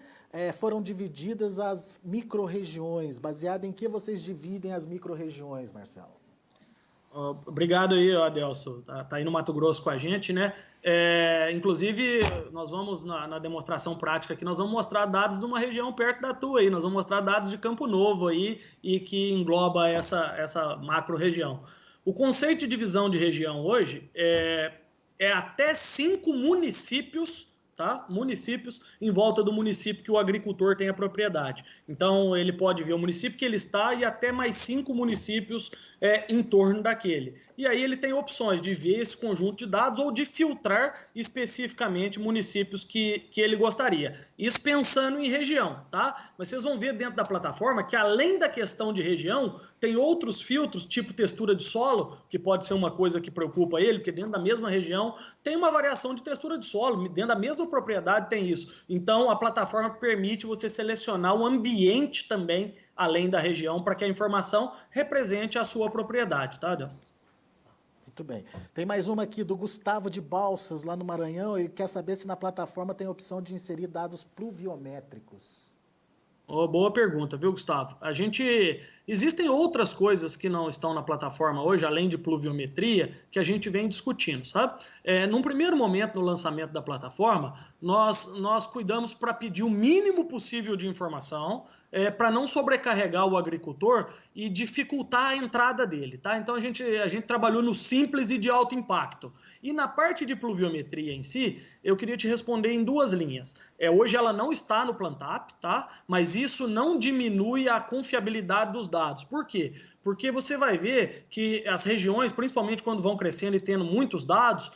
S1: foram divididas as micro-regiões? Baseado em que vocês dividem as micro-regiões, Marcelo?
S2: Obrigado aí, Adelson. Tá aí no Mato Grosso com a gente, né? Inclusive, nós vamos, na demonstração prática aqui, nós vamos mostrar dados de uma região perto da tua aí, nós vamos mostrar dados de Campo Novo aí, e que engloba essa macro-região. O conceito de divisão de região hoje é até 5 municípios, tá? Municípios em volta do município que o agricultor tem a propriedade. Então, ele pode ver o município que ele está e até mais 5 municípios em torno daquele. E aí ele tem opções de ver esse conjunto de dados ou de filtrar especificamente municípios que ele gostaria. Isso pensando em região, tá? Mas vocês vão ver dentro da plataforma que, além da questão de região, tem outros filtros, tipo textura de solo, que pode ser uma coisa que preocupa ele, porque dentro da mesma região tem uma variação de textura de solo, dentro da mesma propriedade tem isso. Então, a plataforma permite você selecionar o ambiente também, além da região, para que a informação represente a sua propriedade, tá, Adel?
S1: Muito bem. Tem mais uma aqui do Gustavo de Balsas, lá no Maranhão. Ele quer saber se na plataforma tem a opção de inserir dados pluviométricos.
S2: Oh, boa pergunta, viu, Gustavo? Existem outras coisas que não estão na plataforma hoje, além de pluviometria, que a gente vem discutindo, sabe? Num primeiro momento, no lançamento da plataforma, nós cuidamos para pedir o mínimo possível de informação, para não sobrecarregar o agricultor e dificultar a entrada dele, tá? Então a gente trabalhou no simples e de alto impacto. E na parte de pluviometria em si, eu queria te responder em duas linhas. Hoje ela não está no Plantap, tá? Mas isso não diminui a confiabilidade dos dados. Por quê? Porque você vai ver que as regiões, principalmente quando vão crescendo e tendo muitos dados,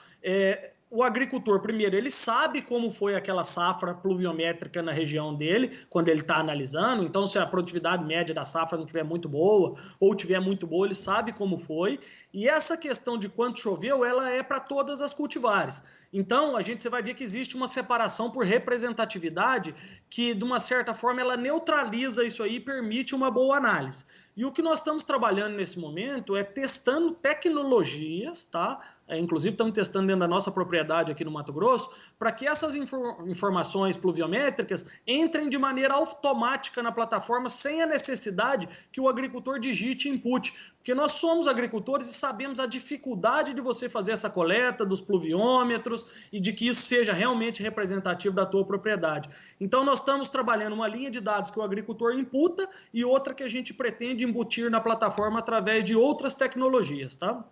S2: o agricultor, primeiro, ele sabe como foi aquela safra pluviométrica na região dele, quando ele está analisando. Então, se a produtividade média da safra não estiver muito boa, ou estiver muito boa, ele sabe como foi. E essa questão de quanto choveu, ela é para todas as cultivares. Então, você vai ver que existe uma separação por representatividade que, de uma certa forma, ela neutraliza isso aí e permite uma boa análise. E o que nós estamos trabalhando nesse momento é testando tecnologias, tá? Inclusive estamos testando dentro da nossa propriedade aqui no Mato Grosso, para que essas informações pluviométricas entrem de maneira automática na plataforma, sem a necessidade que o agricultor digite input. Porque nós somos agricultores e sabemos a dificuldade de você fazer essa coleta dos pluviômetros e de que isso seja realmente representativo da tua propriedade. Então nós estamos trabalhando uma linha de dados que o agricultor imputa e outra que a gente pretende embutir na plataforma através de outras tecnologias, tá?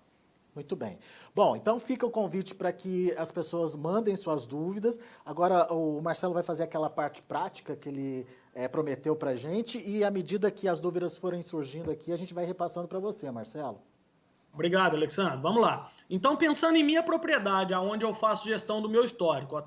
S1: Muito bem. Bom, então fica o convite para que as pessoas mandem suas dúvidas. Agora o Marcelo vai fazer aquela parte prática que ele prometeu para a gente e à medida que as dúvidas forem surgindo aqui, a gente vai repassando para você, Marcelo.
S2: Obrigado, Alexandre. Vamos lá. Então, pensando em minha propriedade, onde eu faço gestão do meu histórico,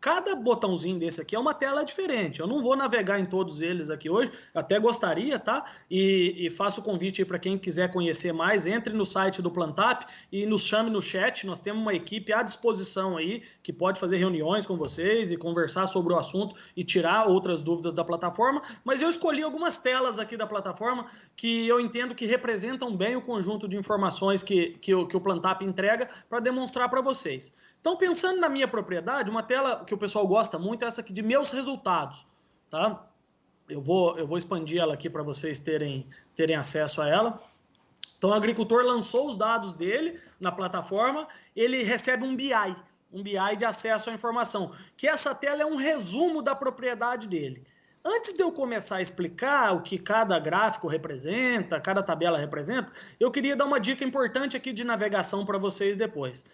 S2: cada botãozinho desse aqui é uma tela diferente. Eu não vou navegar em todos eles aqui hoje, até gostaria, tá? E faço o convite aí para quem quiser conhecer mais, entre no site do Plantap e nos chame no chat. Nós temos uma equipe à disposição aí, que pode fazer reuniões com vocês e conversar sobre o assunto e tirar outras dúvidas da plataforma. Mas eu escolhi algumas telas aqui da plataforma que eu entendo que representam bem o conjunto de informações que o Plantap entrega para demonstrar para vocês. Então, pensando na minha propriedade, uma tela que o pessoal gosta muito é essa aqui de meus resultados, tá? Eu vou expandir ela aqui para vocês terem acesso a ela. Então, o agricultor lançou os dados dele na plataforma, ele recebe um BI de acesso à informação, que essa tela é um resumo da propriedade dele. Antes de eu começar a explicar o que cada gráfico representa, cada tabela representa, eu queria dar uma dica importante aqui de navegação para vocês depois,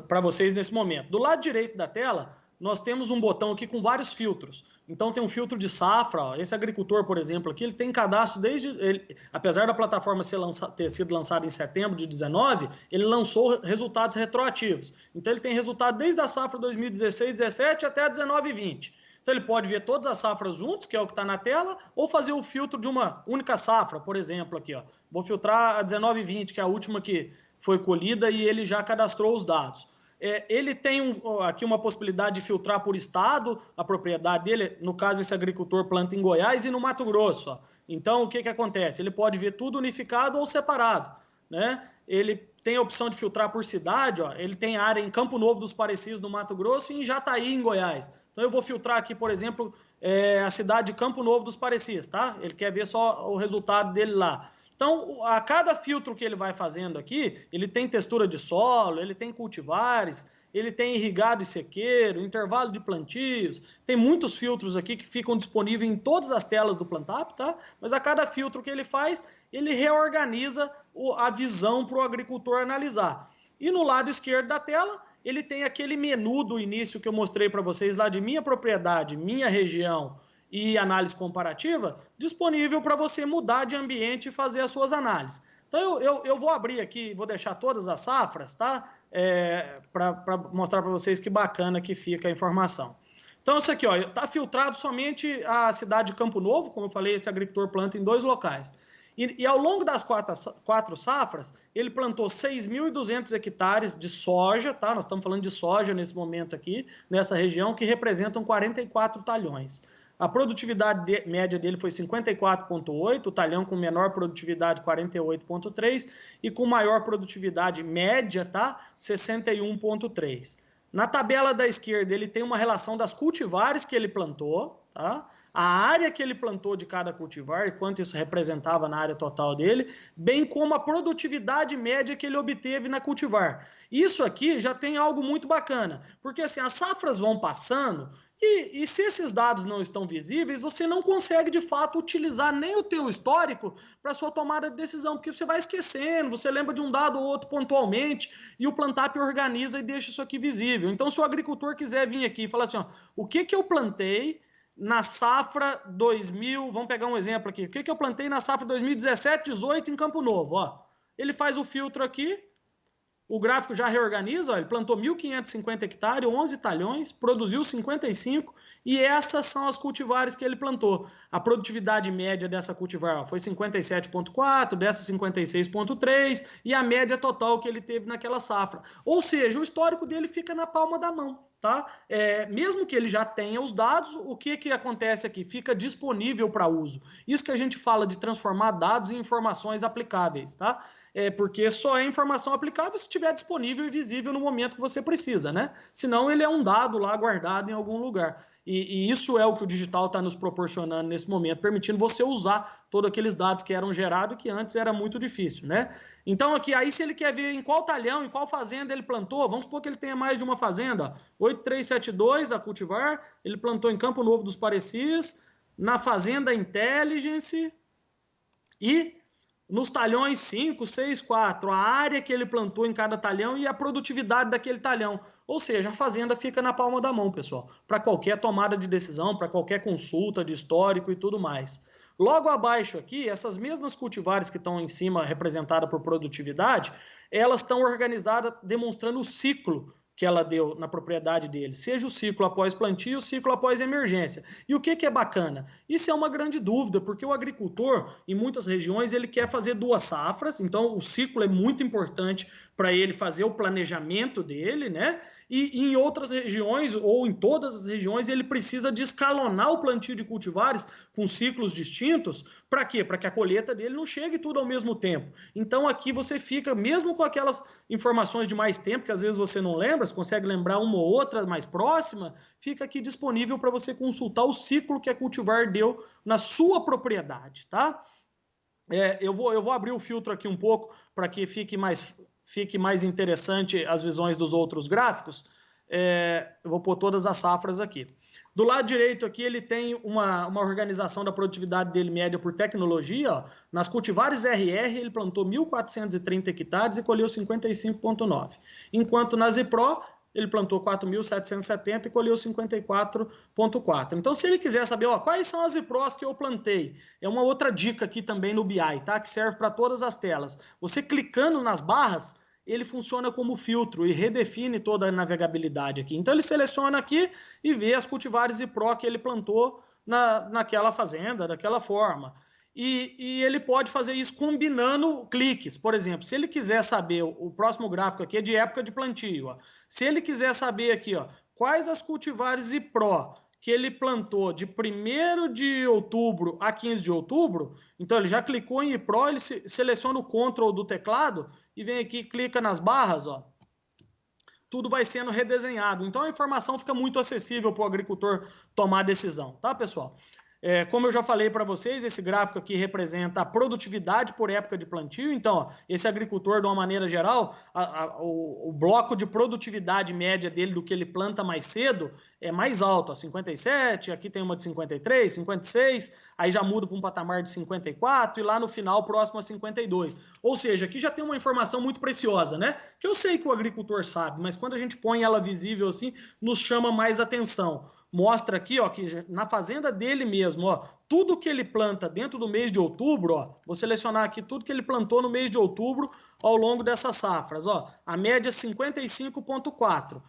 S2: para vocês nesse momento. Do lado direito da tela, nós temos um botão aqui com vários filtros. Então tem um filtro de safra, ó. Esse agricultor, por exemplo, aqui, ele tem cadastro apesar da plataforma ter sido lançada em setembro de 2019, ele lançou resultados retroativos. Então ele tem resultado desde a safra 2016-17 até 19-20. Então ele pode ver todas as safras juntos, que é o que está na tela, ou fazer o filtro de uma única safra, por exemplo, aqui, ó. Vou filtrar a 19-20, que é a última que foi colhida e ele já cadastrou os dados. Ele tem aqui uma possibilidade de filtrar por estado a propriedade dele, no caso esse agricultor planta em Goiás e no Mato Grosso. Ó. Então o que acontece? Ele pode ver tudo unificado ou separado, né? Ele tem a opção de filtrar por cidade, ó. Ele tem área em Campo Novo dos Parecidos, no Mato Grosso, e em Jataí, em Goiás. Então eu vou filtrar aqui, por exemplo, a cidade de Campo Novo dos Parecidos, tá? Ele quer ver só o resultado dele lá. Então, a cada filtro que ele vai fazendo aqui, ele tem textura de solo, ele tem cultivares, ele tem irrigado e sequeiro, intervalo de plantios, tem muitos filtros aqui que ficam disponíveis em todas as telas do Plantap, tá? Mas a cada filtro que ele faz, ele reorganiza a visão para o agricultor analisar. E no lado esquerdo da tela, ele tem aquele menu do início que eu mostrei para vocês lá de minha propriedade, minha região e análise comparativa, disponível para você mudar de ambiente e fazer as suas análises. Então eu vou abrir aqui, vou deixar todas as safras, tá? Para mostrar para vocês que bacana que fica a informação. Então isso aqui, está filtrado somente a cidade de Campo Novo, como eu falei, esse agricultor planta em 2 locais. E ao longo das 4 safras, ele plantou 6.200 hectares de soja, tá? Nós estamos falando de soja nesse momento aqui, nessa região, que representam 44 talhões. A produtividade média dele foi 54,8, o talhão com menor produtividade 48,3 e com maior produtividade média, tá? 61,3. Na tabela da esquerda, ele tem uma relação das cultivares que ele plantou, tá? a área que ele plantou de cada cultivar e quanto isso representava na área total dele, bem como a produtividade média que ele obteve na cultivar. Isso aqui já tem algo muito bacana, porque assim, as safras vão passando e se esses dados não estão visíveis, você não consegue de fato utilizar nem o teu histórico para sua tomada de decisão, porque você vai esquecendo, você lembra de um dado ou outro pontualmente e o Plantap organiza e deixa isso aqui visível. Então, se o agricultor quiser vir aqui e falar assim, ó, o que eu plantei na safra 2000, vamos pegar um exemplo aqui, o que eu plantei na safra 2017-18 em Campo Novo, ó. Ele faz o filtro aqui, o gráfico já reorganiza, ó, ele plantou 1.550 hectares, 11 talhões, produziu 55 e essas são as cultivares que ele plantou. A produtividade média dessa cultivar ó, foi 57,4, dessa 56,3 e a média total que ele teve naquela safra. Ou seja, o histórico dele fica na palma da mão. Tá? Mesmo que ele já tenha os dados, o que acontece aqui? Fica disponível para uso. Isso que a gente fala de transformar dados em informações aplicáveis, tá? Porque só é informação aplicável se estiver disponível e visível no momento que você precisa, né? Senão ele é um dado lá guardado em algum lugar. E isso é o que o digital está nos proporcionando nesse momento, permitindo você usar todos aqueles dados que eram gerados que antes era muito difícil, né? Então aqui, aí se ele quer ver em qual talhão, em qual fazenda ele plantou, vamos supor que ele tenha mais de uma fazenda, 8372 a cultivar, ele plantou em Campo Novo dos Parecis, na fazenda Intelligence e nos talhões 5, 6, 4, a área que ele plantou em cada talhão e a produtividade daquele talhão. Ou seja, a fazenda fica na palma da mão, pessoal, para qualquer tomada de decisão, para qualquer consulta de histórico e tudo mais. Logo abaixo aqui, essas mesmas cultivares que estão em cima, representadas por produtividade, elas estão organizadas demonstrando o ciclo que ela deu na propriedade dele, seja o ciclo após plantio, o ciclo após emergência. E o que é bacana? Isso é uma grande dúvida, porque o agricultor, em muitas regiões, ele quer fazer 2 safras, então o ciclo é muito importante para ele fazer o planejamento dele, né? E em outras regiões, ou em todas as regiões, ele precisa de escalonar o plantio de cultivares com ciclos distintos. Para quê? Para que a colheita dele não chegue tudo ao mesmo tempo. Então aqui você fica, mesmo com aquelas informações de mais tempo, que às vezes você não lembra, você consegue lembrar uma ou outra mais próxima, fica aqui disponível para você consultar o ciclo que a cultivar deu na sua propriedade, tá? Eu vou abrir o filtro aqui um pouco para que fique mais interessante as visões dos outros gráficos. Eu vou pôr todas as safras aqui. Do lado direito aqui ele tem uma organização da produtividade dele média por tecnologia. Ó. Nas cultivares RR ele plantou 1.430 hectares e colheu 55,9. Enquanto na Zipro ele plantou 4.770 e colheu 54,4. Então, se ele quiser saber quais são as Zipros que eu plantei, é uma outra dica aqui também no BI, tá? Que serve para todas as telas. Você clicando nas barras, ele funciona como filtro e redefine toda a navegabilidade aqui. Então, ele seleciona aqui e vê as cultivares Zipro que ele plantou naquela fazenda, daquela forma. E ele pode fazer isso combinando cliques. Por exemplo, se ele quiser saber, o próximo gráfico aqui é de época de plantio. Ó. Se ele quiser saber aqui, ó, quais as cultivares Zipro que ele plantou de 1º de outubro a 15 de outubro, então ele já clicou em IPRO, ele seleciona o Ctrl do teclado e vem aqui, clica nas barras, ó. Tudo vai sendo redesenhado. Então a informação fica muito acessível para o agricultor tomar decisão, tá, pessoal? Como eu já falei para vocês, esse gráfico aqui representa a produtividade por época de plantio. Então, ó, esse agricultor, de uma maneira geral, o bloco de produtividade média dele do que ele planta mais cedo é mais alto, ó, 57, aqui tem uma de 53, 56, aí já muda para um patamar de 54 e lá no final próximo a 52. Ou seja, aqui já tem uma informação muito preciosa, né? Que eu sei que o agricultor sabe, mas quando a gente põe ela visível assim, nos chama mais atenção. Mostra aqui, ó, que na fazenda dele mesmo, ó, tudo que ele planta dentro do mês de outubro, ó, vou selecionar aqui tudo que ele plantou no mês de outubro ao longo dessas safras, ó, a média é 55,4.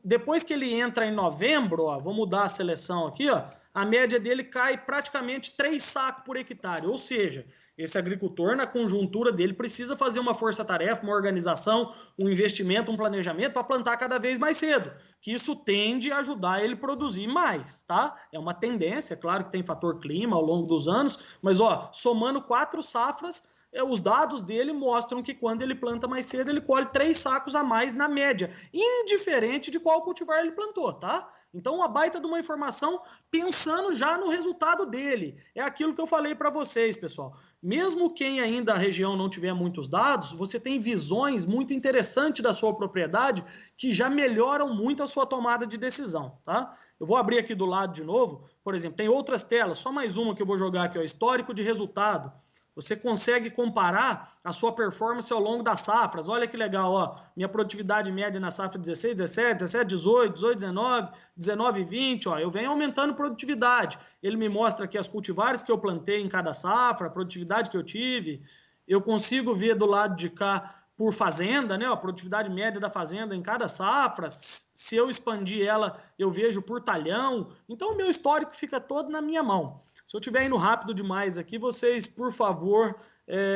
S2: Depois que ele entra em novembro, ó, vou mudar a seleção aqui, ó, a média dele cai praticamente 3 sacos por hectare, ou seja, esse agricultor, na conjuntura dele, precisa fazer uma força-tarefa, uma organização, um investimento, um planejamento para plantar cada vez mais cedo, que isso tende a ajudar ele a produzir mais, tá? É uma tendência, claro que tem fator clima ao longo dos anos, mas ó, somando 4 safras, os dados dele mostram que quando ele planta mais cedo, ele colhe 3 sacos a mais na média, indiferente de qual cultivar ele plantou, tá? Então, uma baita de uma informação pensando já no resultado dele. É aquilo que eu falei para vocês, pessoal. Mesmo quem ainda a região não tiver muitos dados, você tem visões muito interessantes da sua propriedade que já melhoram muito a sua tomada de decisão, tá? Eu vou abrir aqui do lado de novo, por exemplo, tem outras telas, só mais uma que eu vou jogar aqui, ó, histórico de resultado. Você consegue comparar a sua performance ao longo das safras. Olha que legal, ó. Minha produtividade média na safra 16, 17, 17, 18, 18, 19, 19, 20, ó. Eu venho aumentando produtividade. Ele me mostra aqui as cultivares que eu plantei em cada safra, a produtividade que eu tive. Eu consigo ver do lado de cá por fazenda, né? A produtividade média da fazenda em cada safra. Se eu expandir ela, eu vejo por talhão. Então o meu histórico fica todo na minha mão. Se eu estiver indo rápido demais aqui, vocês, por favor,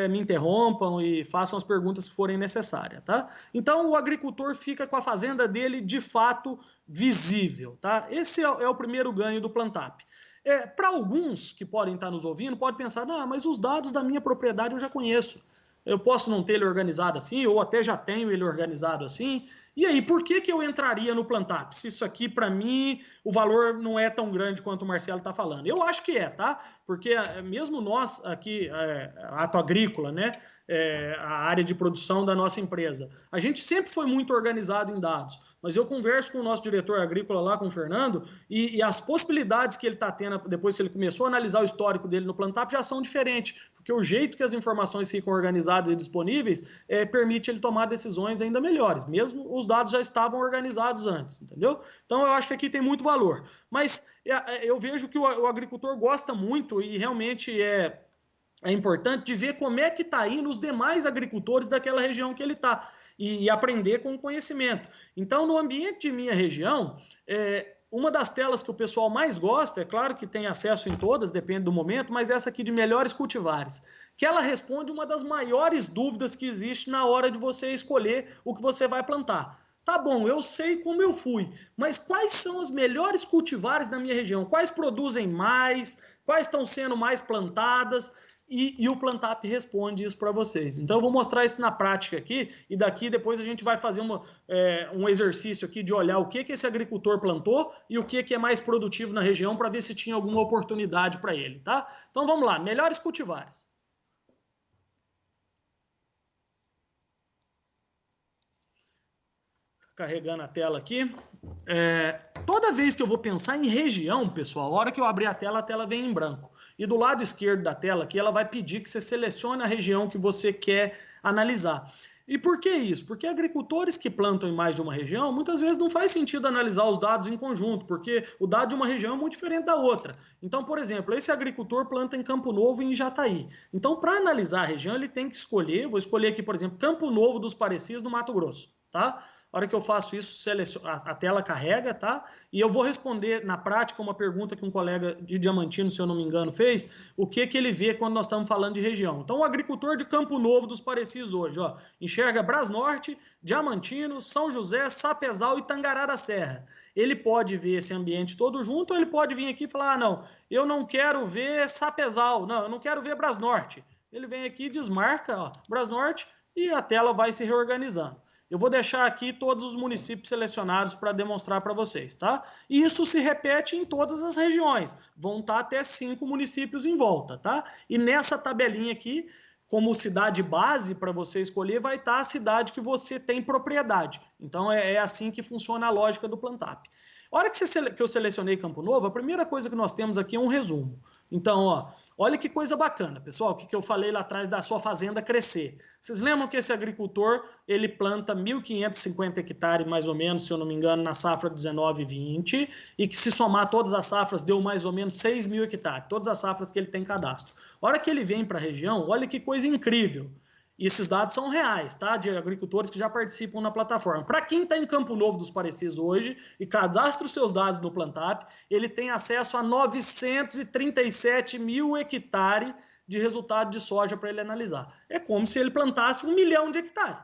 S2: me interrompam e façam as perguntas que forem necessárias, tá? Então, o agricultor fica com a fazenda dele, de fato, visível, tá? Esse é o primeiro ganho do Plantap. Para alguns que podem estar nos ouvindo, podem pensar, não, mas os dados da minha propriedade eu já conheço. Eu posso não ter ele organizado assim, ou até já tenho ele organizado assim. E aí, por que eu entraria no Plantap? Se isso aqui, para mim, o valor não é tão grande quanto o Marcelo está falando. Eu acho que é, tá? Porque mesmo nós aqui, Ato Agrícola, né? A área de produção da nossa empresa, a gente sempre foi muito organizado em dados. Mas eu converso com o nosso diretor agrícola lá, com o Fernando, e as possibilidades que ele está tendo depois que ele começou a analisar o histórico dele no Plantap já são diferentes, porque o jeito que as informações ficam organizadas e disponíveis permite ele tomar decisões ainda melhores, mesmo os dados já estavam organizados antes, entendeu? Então eu acho que aqui tem muito valor. Mas eu vejo que o agricultor gosta muito e realmente é importante de ver como é que está indo os demais agricultores daquela região que ele está e aprender com o conhecimento. Então, no ambiente de minha região, uma das telas que o pessoal mais gosta, é claro que tem acesso em todas, depende do momento, mas essa aqui de melhores cultivares, que ela responde uma das maiores dúvidas que existe na hora de você escolher o que você vai plantar. Tá bom, eu sei como eu fui, mas quais são as melhores cultivares da minha região? Quais produzem mais? Quais estão sendo mais plantadas? E o Plantap responde isso para vocês. Então eu vou mostrar isso na prática aqui e daqui depois a gente vai fazer um exercício aqui de olhar o que esse agricultor plantou e o que é mais produtivo na região para ver se tinha alguma oportunidade para ele, tá? Então vamos lá, melhores cultivares. Carregando a tela aqui. Toda vez que eu vou pensar em região, pessoal, a hora que eu abrir a tela vem em branco. E do lado esquerdo da tela aqui, ela vai pedir que você selecione a região que você quer analisar. E por que isso? Porque agricultores que plantam em mais de uma região, muitas vezes não faz sentido analisar os dados em conjunto, porque o dado de uma região é muito diferente da outra. Então, por exemplo, esse agricultor planta em Campo Novo e em Jataí. Então, para analisar a região, ele tem que escolher, vou escolher aqui, por exemplo, Campo Novo dos Parecis, no Mato Grosso, tá? A hora que eu faço isso, a tela carrega, tá? E eu vou responder na prática uma pergunta que um colega de Diamantino, se eu não me engano, fez, o que ele vê quando nós estamos falando de região. Então, o agricultor de Campo Novo dos Parecis hoje, ó, enxerga Brasnorte, Diamantino, São José, Sapezal e Tangará da Serra. Ele pode ver esse ambiente todo junto ou ele pode vir aqui e falar, não, eu não quero ver Sapezal, não, eu não quero ver Brasnorte. Ele vem aqui, desmarca, ó, Brasnorte e a tela vai se reorganizando. Eu vou deixar aqui todos os municípios selecionados para demonstrar para vocês, tá? E isso se repete em todas as regiões. Vão estar até 5 municípios em volta, tá? E nessa tabelinha aqui, como cidade base para você escolher, vai estar a cidade que você tem propriedade. Então é assim que funciona a lógica do Plantap. A hora que eu selecionei Campo Novo, a primeira coisa que nós temos aqui é um resumo. Então, ó, olha que coisa bacana, pessoal, o que eu falei lá atrás da sua fazenda crescer. Vocês lembram que esse agricultor, ele planta 1.550 hectares, mais ou menos, se eu não me engano, na safra 19-20, e que se somar todas as safras, deu mais ou menos 6.000 hectares, todas as safras que ele tem em cadastro. A hora que ele vem para a região, olha que coisa incrível. E esses dados são reais, tá? De agricultores que já participam na plataforma. Para quem está em Campo Novo dos Parecis hoje e cadastra os seus dados no Plantap, ele tem acesso a 937 mil hectares de resultado de soja para ele analisar. É como se ele plantasse 1 milhão de hectares.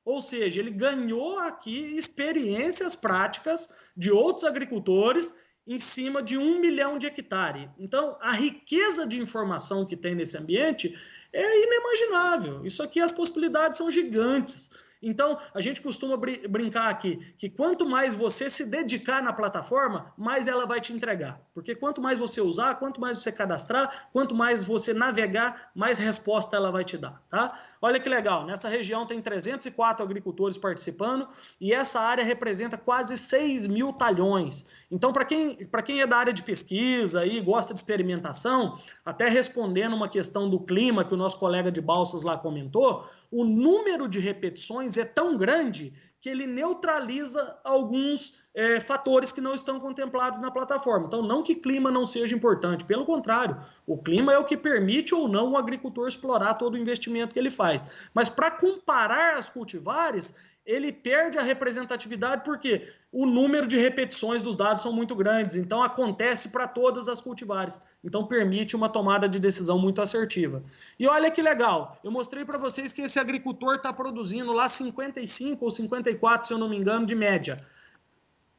S2: Ou seja, ele ganhou aqui experiências práticas de outros agricultores em cima de 1 milhão de hectares. Então, a riqueza de informação que tem nesse ambiente é inimaginável. Isso aqui, as possibilidades são gigantes. Então, a gente costuma brincar aqui que quanto mais você se dedicar na plataforma, mais ela vai te entregar. Porque quanto mais você usar, quanto mais você cadastrar, quanto mais você navegar, mais resposta ela vai te dar, tá? Olha que legal, nessa região tem 304 agricultores participando e essa área representa quase 6 mil talhões. Então, para quem é da área de pesquisa e gosta de experimentação, até respondendo uma questão do clima que o nosso colega de Balsas lá comentou, o número de repetições é tão grande que ele neutraliza alguns fatores que não estão contemplados na plataforma. Então, não que clima não seja importante, pelo contrário, o clima é o que permite ou não o agricultor explorar todo o investimento que ele faz. Mas para comparar as cultivares, ele perde a representatividade porque o número de repetições dos dados são muito grandes, então acontece para todas as cultivares, então permite uma tomada de decisão muito assertiva. E olha que legal, eu mostrei para vocês que esse agricultor está produzindo lá 55 ou 54, se eu não me engano, de média.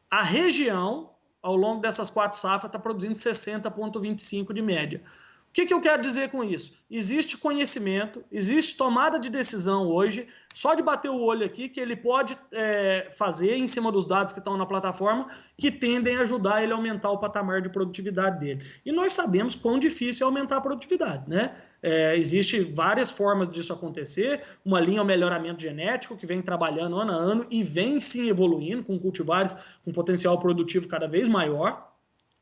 S2: A região, ao longo dessas 4 safras, está produzindo 60,25 de média. O que eu quero dizer com isso? Existe conhecimento, existe tomada de decisão hoje, só de bater o olho aqui, que ele pode fazer em cima dos dados que estão na plataforma, que tendem a ajudar ele a aumentar o patamar de produtividade dele. E nós sabemos quão difícil é aumentar a produtividade, né? Existem várias formas disso acontecer, uma linha é o melhoramento genético, que vem trabalhando ano a ano e vem sim evoluindo com cultivares com potencial produtivo cada vez maior.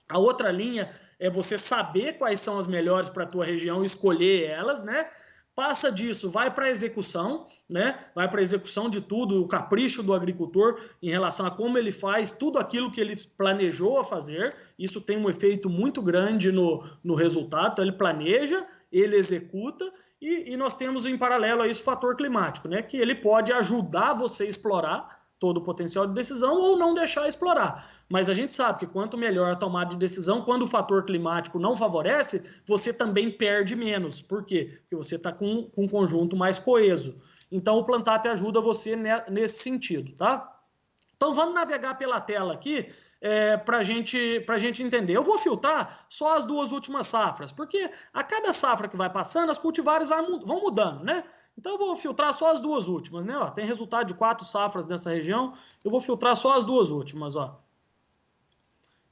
S2: A outra linha é você saber quais são as melhores para a tua região e escolher elas, né? Passa disso, vai para a execução, né? Vai para a execução de tudo, o capricho do agricultor em relação a como ele faz tudo aquilo que ele planejou a fazer. Isso tem um efeito muito grande no resultado. Então, ele planeja, ele executa e nós temos em paralelo a isso o fator climático, né? Que ele pode ajudar você a explorar todo o potencial de decisão ou não deixar explorar. Mas a gente sabe que quanto melhor a tomada de decisão, quando o fator climático não favorece, você também perde menos. Por quê? Porque você está com um conjunto mais coeso. Então o Plantap ajuda você nesse sentido, tá? Então vamos navegar pela tela aqui para a gente entender. Eu vou filtrar só as 2 últimas safras, porque a cada safra que vai passando, as cultivares vão mudando, né? Então eu vou filtrar só as 2 últimas, né? Ó, tem resultado de 4 safras nessa região, eu vou filtrar só as 2 últimas, ó.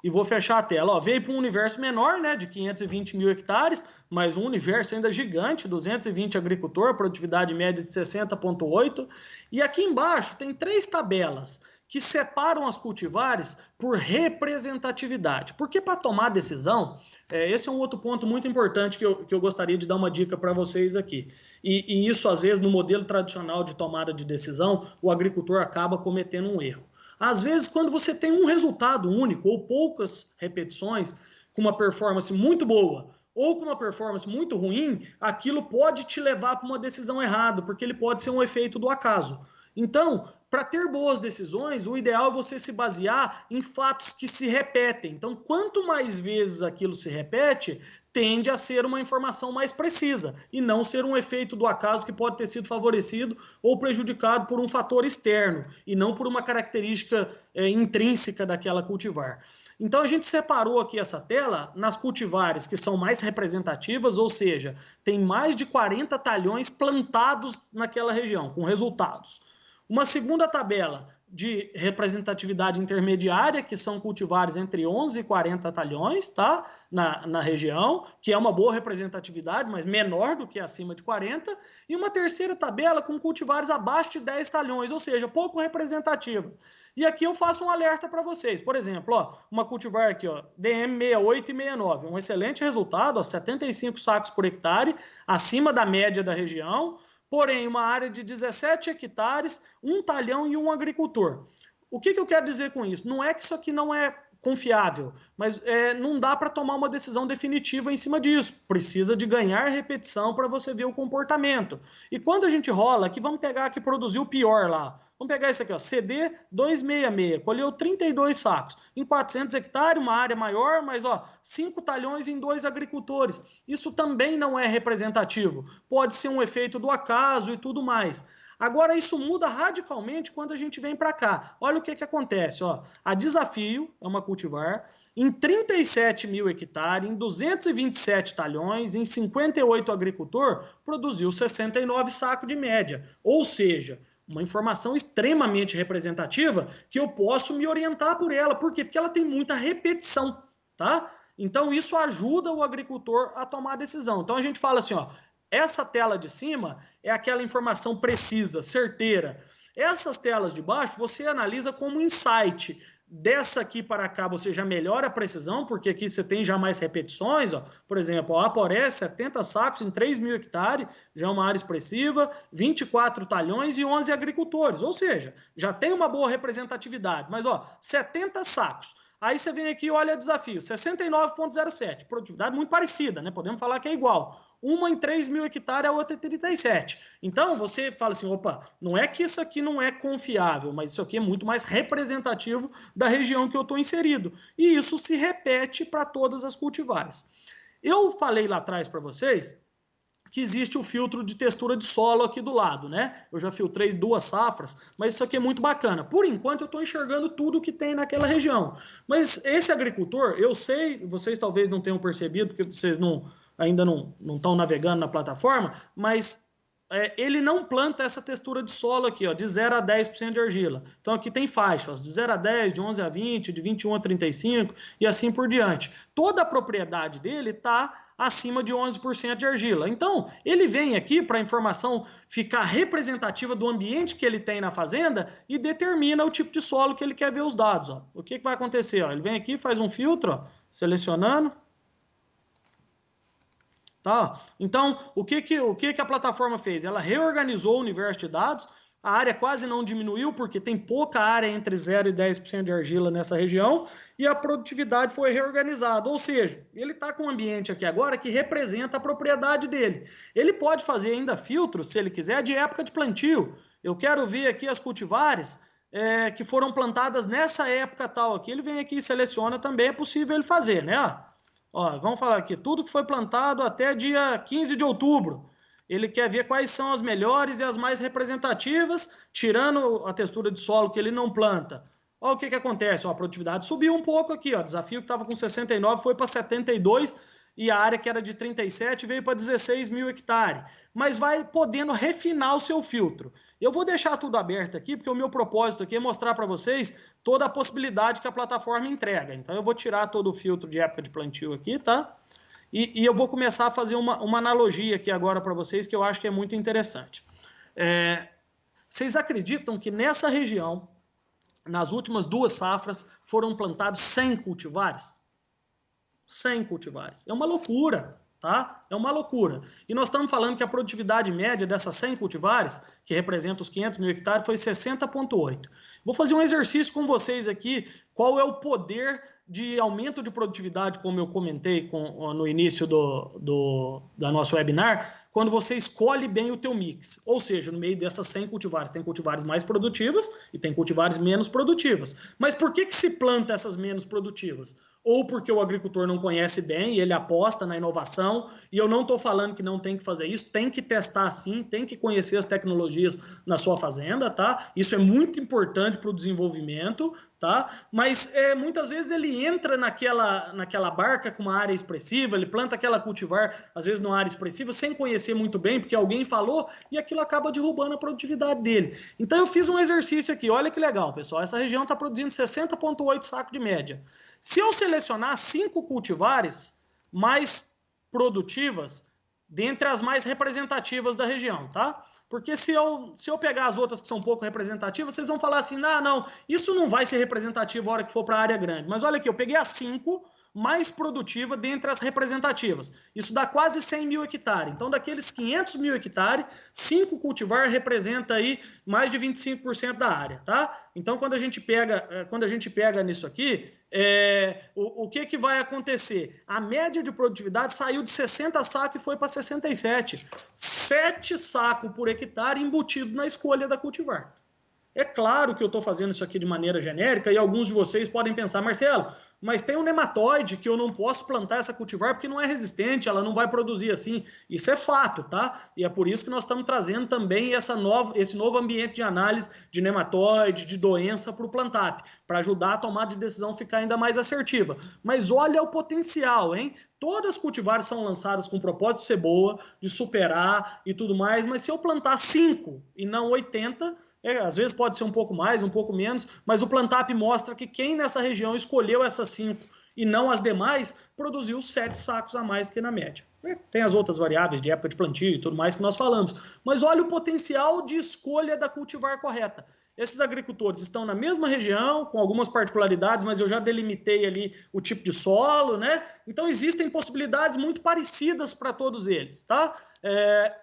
S2: E vou fechar a tela. Ó, veio para um universo menor, né, de 520 mil hectares, mas um universo ainda gigante, 220 agricultor, produtividade média de 60,8. E aqui embaixo tem 3 tabelas que separam as cultivares por representatividade. Porque para tomar decisão, esse é um outro ponto muito importante que eu gostaria de dar uma dica para vocês aqui. E isso, às vezes, no modelo tradicional de tomada de decisão, o agricultor acaba cometendo um erro. Às vezes, quando você tem um resultado único ou poucas repetições com uma performance muito boa ou com uma performance muito ruim, aquilo pode te levar para uma decisão errada, porque ele pode ser um efeito do acaso. Então, para ter boas decisões, o ideal é você se basear em fatos que se repetem. Então, quanto mais vezes aquilo se repete, tende a ser uma informação mais precisa e não ser um efeito do acaso que pode ter sido favorecido ou prejudicado por um fator externo e não por uma característica intrínseca daquela cultivar. Então a gente separou aqui essa tela nas cultivares que são mais representativas, ou seja, tem mais de 40 talhões plantados naquela região, com resultados. Uma segunda tabela de representatividade intermediária, que são cultivares entre 11 e 40 talhões, tá? Na região, que é uma boa representatividade, mas menor do que acima de 40. E uma terceira tabela com cultivares abaixo de 10 talhões, ou seja, pouco representativa. E aqui eu faço um alerta para vocês. Por exemplo, ó, uma cultivar aqui, ó, DM 68 e 69, um excelente resultado, ó, 75 sacos por hectare, acima da média da região. Porém, uma área de 17 hectares, 1 talhão e 1 agricultor. O que eu quero dizer com isso? Não é que isso aqui não é confiável, mas não dá para tomar uma decisão definitiva em cima disso. Precisa de ganhar repetição para você ver o comportamento. E quando a gente rola, aqui vamos pegar que produziu o pior lá. Vamos pegar isso aqui, ó, CD 266, colheu 32 sacos. Em 400 hectares, uma área maior, mas ó, 5 talhões em 2 agricultores. Isso também não é representativo. Pode ser um efeito do acaso e tudo mais. Agora, isso muda radicalmente quando a gente vem para cá. Olha o que acontece. Ó. A Desafio é uma cultivar em 37 mil hectares, em 227 talhões, em 58 agricultor, produziu 69 sacos de média. Ou seja, uma informação extremamente representativa que eu posso me orientar por ela. Por quê? Porque ela tem muita repetição, tá? Então, isso ajuda o agricultor a tomar a decisão. Então, a gente fala assim, ó, essa tela de cima é aquela informação precisa, certeira. Essas telas de baixo, você analisa como insight. Dessa aqui para cá você já melhora a precisão, porque aqui você tem já mais repetições, ó. Por exemplo, a Aporé, 70 sacos em 3 mil hectares, já é uma área expressiva, 24 talhões e 11 agricultores, ou seja, já tem uma boa representatividade, mas ó, 70 sacos. Aí você vem aqui e olha o desafio, 69,07, produtividade muito parecida, né? Podemos falar que é igual. Uma em 3 mil hectares, a outra em 37. Então, você fala assim, opa, não é que isso aqui não é confiável, mas isso aqui é muito mais representativo da região que eu estou inserido. E isso se repete para todas as cultivares. Eu falei lá atrás para vocês que existe o filtro de textura de solo aqui do lado, né? Eu já filtrei 2 safras, mas isso aqui é muito bacana. Por enquanto, eu estou enxergando tudo que tem naquela região. Mas esse agricultor, eu sei, vocês talvez não tenham percebido, porque vocês ainda não estão navegando na plataforma, mas ele não planta essa textura de solo aqui, ó, de 0 a 10% de argila. Então aqui tem faixas, de 0 a 10, de 11 a 20, de 21 a 35 e assim por diante. Toda a propriedade dele está acima de 11% de argila. Então, ele vem aqui para a informação ficar representativa do ambiente que ele tem na fazenda e determina o tipo de solo que ele quer ver os dados. Ó. O que vai acontecer? Ó? Ele vem aqui, faz um filtro, ó, selecionando. Tá? Então, o que a plataforma fez? Ela reorganizou o universo de dados, a área quase não diminuiu, porque tem pouca área entre 0 e 10% de argila nessa região, e a produtividade foi reorganizada. Ou seja, ele está com um ambiente aqui agora que representa a propriedade dele. Ele pode fazer ainda filtros, se ele quiser, de época de plantio. Eu quero ver aqui as cultivares que foram plantadas nessa época tal aqui. Ele vem aqui e seleciona também, é possível ele fazer, né? Ó, vamos falar aqui, tudo que foi plantado até dia 15 de outubro. Ele quer ver quais são as melhores e as mais representativas, tirando a textura de solo que ele não planta. Olha o que acontece, ó, a produtividade subiu um pouco aqui, ó, o desafio que estava com 69 foi para 72 e a área que era de 37 veio para 16 mil hectares. Mas vai podendo refinar o seu filtro. Eu vou deixar tudo aberto aqui, porque o meu propósito aqui é mostrar para vocês toda a possibilidade que a plataforma entrega. Então eu vou tirar todo o filtro de época de plantio aqui, tá? E eu vou começar a fazer uma analogia aqui agora para vocês, que eu acho que é muito interessante. Vocês acreditam que nessa região, nas últimas 2 safras, foram plantados 100 cultivares? 100 cultivares. É uma loucura, tá? É uma loucura. E nós estamos falando que a produtividade média dessas 100 cultivares, que representa os 500 mil hectares, foi 60,8. Vou fazer um exercício com vocês aqui, qual é o poder de aumento de produtividade, como eu comentei no início da nosso webinar, quando você escolhe bem o teu mix. Ou seja, no meio dessas 100 cultivares, tem cultivares mais produtivas e tem cultivares menos produtivas. Mas por que se planta essas menos produtivas? Ou porque o agricultor não conhece bem e ele aposta na inovação, e eu não estou falando que não tem que fazer isso, tem que testar sim, tem que conhecer as tecnologias na sua fazenda, tá? Isso é muito importante para o desenvolvimento, tá? Mas muitas vezes ele entra naquela barca com uma área expressiva, ele planta aquela cultivar, às vezes numa área expressiva, sem conhecer muito bem, porque alguém falou, e aquilo acaba derrubando a produtividade dele. Então eu fiz um exercício aqui, olha que legal, pessoal, essa região está produzindo 60,8 sacos de média. Se eu selecionar 5 cultivares mais produtivas, dentre as mais representativas da região, tá? Porque se eu pegar as outras que são pouco representativas, vocês vão falar assim, não, isso não vai ser representativo a hora que for para a área grande. Mas olha aqui, eu peguei as 5 mais produtivas dentre as representativas. Isso dá quase 100 mil hectares. Então, daqueles 500 mil hectares, 5 cultivar representa aí mais de 25% da área, tá? Então, quando a gente pega nisso aqui, o que vai acontecer? A média de produtividade saiu de 60 sacos e foi para 67. 7 sacos por hectare embutido na escolha da cultivar. É claro que eu estou fazendo isso aqui de maneira genérica e alguns de vocês podem pensar, Marcelo, mas tem um nematóide que eu não posso plantar essa cultivar porque não é resistente, ela não vai produzir assim. Isso é fato, tá? E é por isso que nós estamos trazendo também esse novo ambiente de análise de nematóide, de doença para o Plantap, para ajudar a tomada de decisão ficar ainda mais assertiva. Mas olha o potencial, hein? Todas as cultivares são lançadas com o propósito de ser boa, de superar e tudo mais, mas se eu plantar 5 e não 80, às vezes pode ser um pouco mais, um pouco menos, mas o Plantap mostra que quem nessa região escolheu essas 5 e não as demais, produziu 7 sacos a mais que na média. Tem as outras variáveis de época de plantio e tudo mais que nós falamos, mas olha o potencial de escolha da cultivar correta. Esses agricultores estão na mesma região, com algumas particularidades, mas eu já delimitei ali o tipo de solo, né? Então existem possibilidades muito parecidas para todos eles, tá?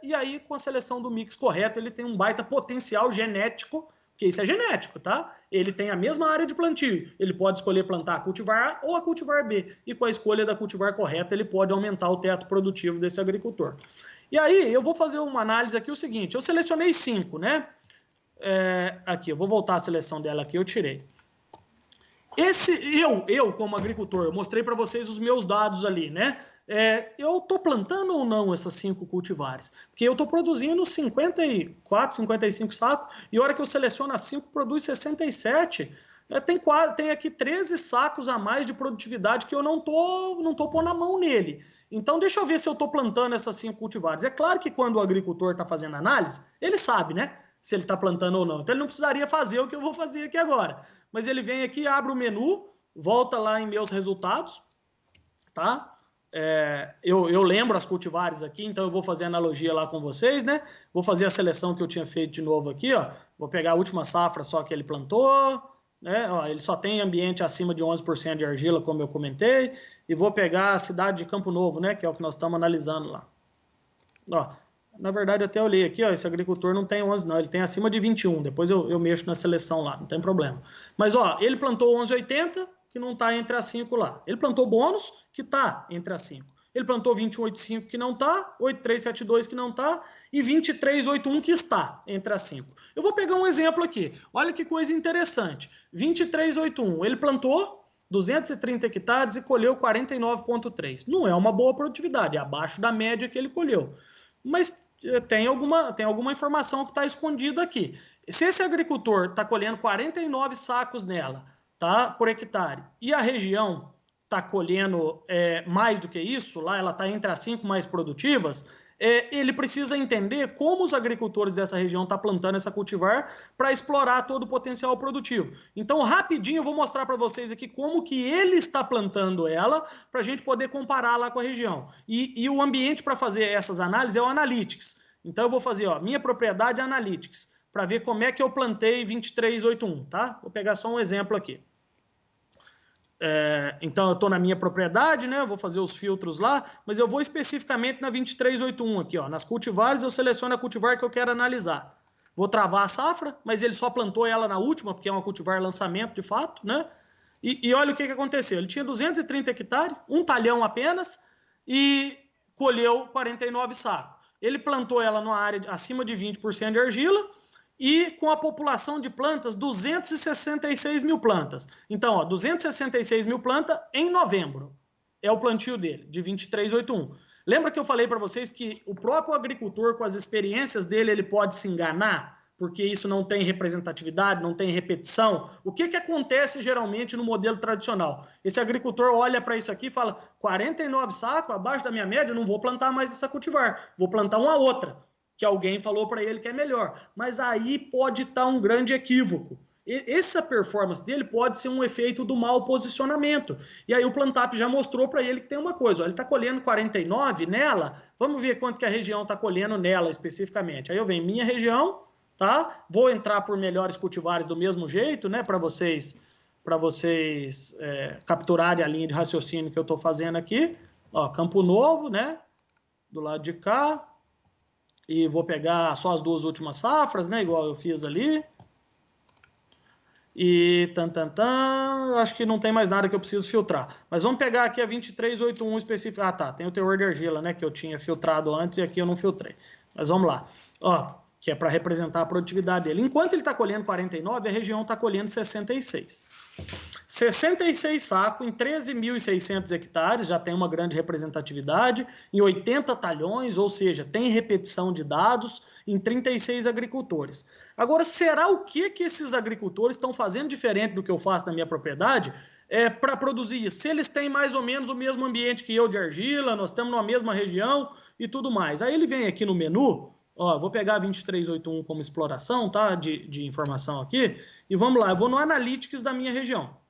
S2: E aí, com a seleção do mix correto, ele tem um baita potencial genético, porque isso é genético, tá? Ele tem a mesma área de plantio, ele pode escolher plantar a cultivar A ou a cultivar B, e com a escolha da cultivar correta, ele pode aumentar o teto produtivo desse agricultor. E aí, eu vou fazer uma análise aqui, o seguinte, eu selecionei 5, né? Aqui, eu vou voltar a seleção dela aqui, eu tirei. Eu como agricultor, eu mostrei para vocês os meus dados ali, né? Eu estou plantando ou não essas 5 cultivares? Porque eu estou produzindo 54, 55 sacos, e a hora que eu seleciono as 5, produz 67. Tem aqui 13 sacos a mais de produtividade que eu não tô pondo a mão nele. Então, deixa eu ver se eu estou plantando essas 5 cultivares. É claro que quando o agricultor está fazendo análise, ele sabe, né? Se ele está plantando ou não. Então, ele não precisaria fazer o que eu vou fazer aqui agora. Mas ele vem aqui, abre o menu, volta lá em meus resultados, tá? Eu lembro as cultivares aqui, então eu vou fazer analogia lá com vocês, né? Vou fazer a seleção que eu tinha feito de novo aqui, ó. Vou pegar a última safra só que ele plantou, né? Ó, ele só tem ambiente acima de 11% de argila, como eu comentei, e vou pegar a cidade de Campo Novo, né? Que é o que nós estamos analisando lá. Ó, na verdade, eu até olhei aqui, ó, esse agricultor não tem 11 não, ele tem acima de 21, depois eu mexo na seleção lá, não tem problema. Mas, ó, ele plantou 11,80, que não está entre as 5 lá. Ele plantou bônus, que está entre as 5. Ele plantou 21,85, que não está, 8,372, que não está, e 23,81, que está entre as 5. Eu vou pegar um exemplo aqui, olha que coisa interessante. 23,81, ele plantou 230 hectares e colheu 49,3. Não é uma boa produtividade, é abaixo da média que ele colheu. Mas tem alguma informação que está escondida aqui. Se esse agricultor está colhendo 49 sacos nela, tá, por hectare, e a região está colhendo mais do que isso, lá ela está entre as 5 mais produtivas, ele precisa entender como os agricultores dessa região estão plantando essa cultivar para explorar todo o potencial produtivo. Então, rapidinho, eu vou mostrar para vocês aqui como que ele está plantando ela, para a gente poder comparar lá com a região. E o ambiente para fazer essas análises é o Analytics. Então, eu vou fazer, ó, minha propriedade Analytics, para ver como é que eu plantei 23,81, tá? Vou pegar só um exemplo aqui. Então, eu estou na minha propriedade, né? Eu vou fazer os filtros lá, mas eu vou especificamente na 23,81 aqui, ó. Nas cultivares, eu seleciono a cultivar que eu quero analisar. Vou travar a safra, mas ele só plantou ela na última, porque é uma cultivar lançamento de fato, né? E olha o que aconteceu. Ele tinha 230 hectares, um talhão apenas, e colheu 49 sacos. Ele plantou ela numa área acima de 20% de argila, e com a população de plantas, 266 mil plantas. Então, ó, 266 mil plantas em novembro. É o plantio dele, de 23,81. Lembra que eu falei para vocês que o próprio agricultor, com as experiências dele, ele pode se enganar? Porque isso não tem representatividade, não tem repetição. O que acontece geralmente no modelo tradicional? Esse agricultor olha para isso aqui e fala, 49 sacos, abaixo da minha média, eu não vou plantar mais essa cultivar. Vou plantar uma outra, que alguém falou para ele que é melhor. Mas aí pode estar um grande equívoco. Essa performance dele pode ser um efeito do mau posicionamento. E aí o Plantap já mostrou para ele que tem uma coisa. Ó, ele está colhendo 49 nela, vamos ver quanto que a região está colhendo nela especificamente. Aí eu venho minha região, tá? Vou entrar por melhores cultivares do mesmo jeito, né? Para vocês capturarem a linha de raciocínio que eu estou fazendo aqui. Ó, Campo Novo, né? Do lado de cá. E vou pegar só as 2 últimas safras, né? Igual eu fiz ali. E acho que não tem mais nada que eu preciso filtrar. Mas vamos pegar aqui a 23,81 específica. Ah, tá. Tem o teor de argila, né? Que eu tinha filtrado antes e aqui eu não filtrei. Mas vamos lá. Ó, que é para representar a produtividade dele. Enquanto ele está colhendo 49, a região está colhendo 66. 66 sacos em 13.600 hectares, já tem uma grande representatividade, em 80 talhões, ou seja, tem repetição de dados em 36 agricultores. Agora, será o que esses agricultores estão fazendo diferente do que eu faço na minha propriedade para produzir isso? Se eles têm mais ou menos o mesmo ambiente que eu de argila, nós estamos na mesma região e tudo mais. Aí ele vem aqui no menu, ó, vou pegar 2381 como exploração, tá, de informação aqui, e vamos lá, eu vou no Analytics da minha região.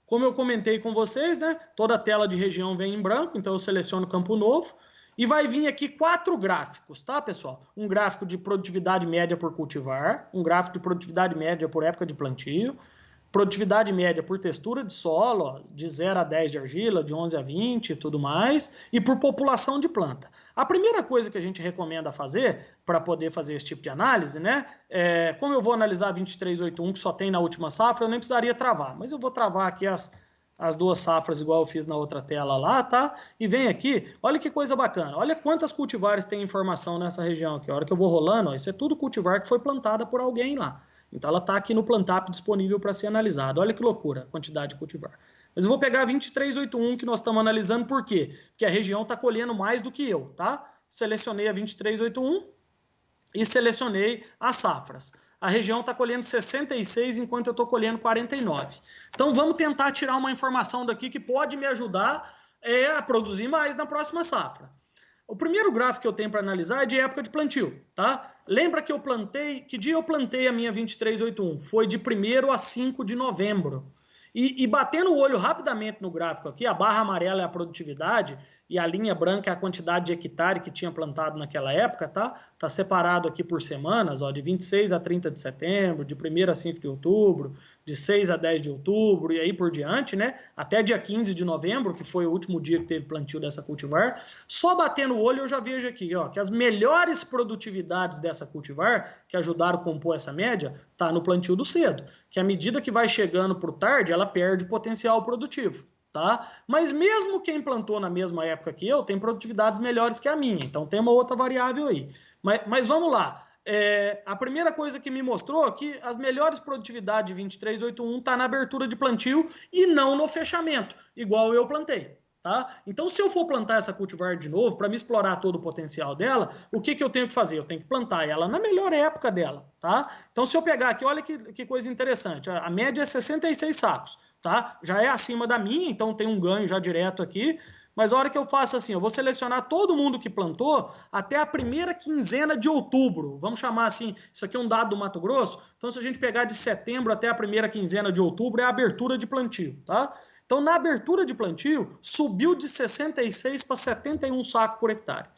S2: Como eu comentei com vocês, né, toda a tela de região vem em branco, então eu seleciono Campo Novo, e vai vir aqui 4 gráficos, tá, pessoal? Um gráfico de produtividade média por cultivar, um gráfico de produtividade média por época de plantio, produtividade média por textura de solo, ó, de 0 a 10 de argila, de 11 a 20 e tudo mais, e por população de planta. A primeira coisa que a gente recomenda fazer, para poder fazer esse tipo de análise, né, como eu vou analisar 2381, que só tem na última safra, eu nem precisaria travar, mas eu vou travar aqui as 2 safras, igual eu fiz na outra tela lá, tá? E vem aqui, olha que coisa bacana, olha quantas cultivares tem informação nessa região aqui. A hora que eu vou rolando, ó, isso é tudo cultivar que foi plantada por alguém lá. Então ela está aqui no Plantap disponível para ser analisada. Olha que loucura a quantidade de cultivar. Mas eu vou pegar 2381 que nós estamos analisando, por quê? Porque a região está colhendo mais do que eu, tá? Selecionei a 2381 e selecionei as safras. A região está colhendo 66, enquanto eu estou colhendo 49. Então vamos tentar tirar uma informação daqui que pode me ajudar a produzir mais na próxima safra. O primeiro gráfico que eu tenho para analisar é de época de plantio, tá? Lembra que eu plantei, que dia eu plantei a minha 2381? Foi de 1º a 5 de novembro. E batendo o olho rapidamente no gráfico aqui, a barra amarela é a produtividade e a linha branca é a quantidade de hectare que tinha plantado naquela época, tá? Tá separado aqui por semanas, ó, de 26 a 30 de setembro, de 1º a 5 de outubro, de 6 a 10 de outubro e aí por diante, né? Até dia 15 de novembro, que foi o último dia que teve plantio dessa cultivar. Só batendo o olho eu já vejo aqui, ó, que as melhores produtividades dessa cultivar, que ajudaram a compor essa média, tá no plantio do cedo. Que à medida que vai chegando pro tarde, ela perde potencial produtivo. Tá? Mas mesmo quem plantou na mesma época que eu tem produtividades melhores que a minha, então tem uma outra variável aí. Mas vamos lá, a primeira coisa que me mostrou é que as melhores produtividades de 2381 está na abertura de plantio e não no fechamento, igual eu plantei. Tá? Então, se eu for plantar essa cultivar de novo, para me explorar todo o potencial dela, o que eu tenho que fazer? Eu tenho que plantar ela na melhor época dela. Tá? Então, se eu pegar aqui, olha que coisa interessante, a média é 66 sacos. Tá? Já é acima da minha, então tem um ganho já direto aqui, mas a hora que eu faço assim, eu vou selecionar todo mundo que plantou até a primeira quinzena de outubro, vamos chamar assim, isso aqui é um dado do Mato Grosso, então se a gente pegar de setembro até a primeira quinzena de outubro, é a abertura de plantio, tá? Então na abertura de plantio, subiu de 66 para 71 sacos por hectare,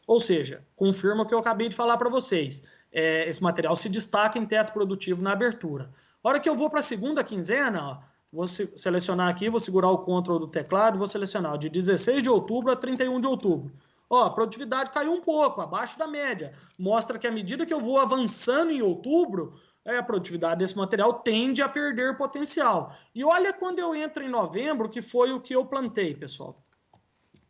S2: ou seja, confirma o que eu acabei de falar para vocês, esse material se destaca em teto produtivo na abertura. A hora que eu vou para a segunda quinzena, ó, vou selecionar aqui, vou segurar o Ctrl do teclado e vou selecionar de 16 de outubro a 31 de outubro. Ó, a produtividade caiu um pouco, abaixo da média. Mostra que à medida que eu vou avançando em outubro, a produtividade desse material tende a perder potencial. E olha quando eu entro em novembro, que foi o que eu plantei, pessoal.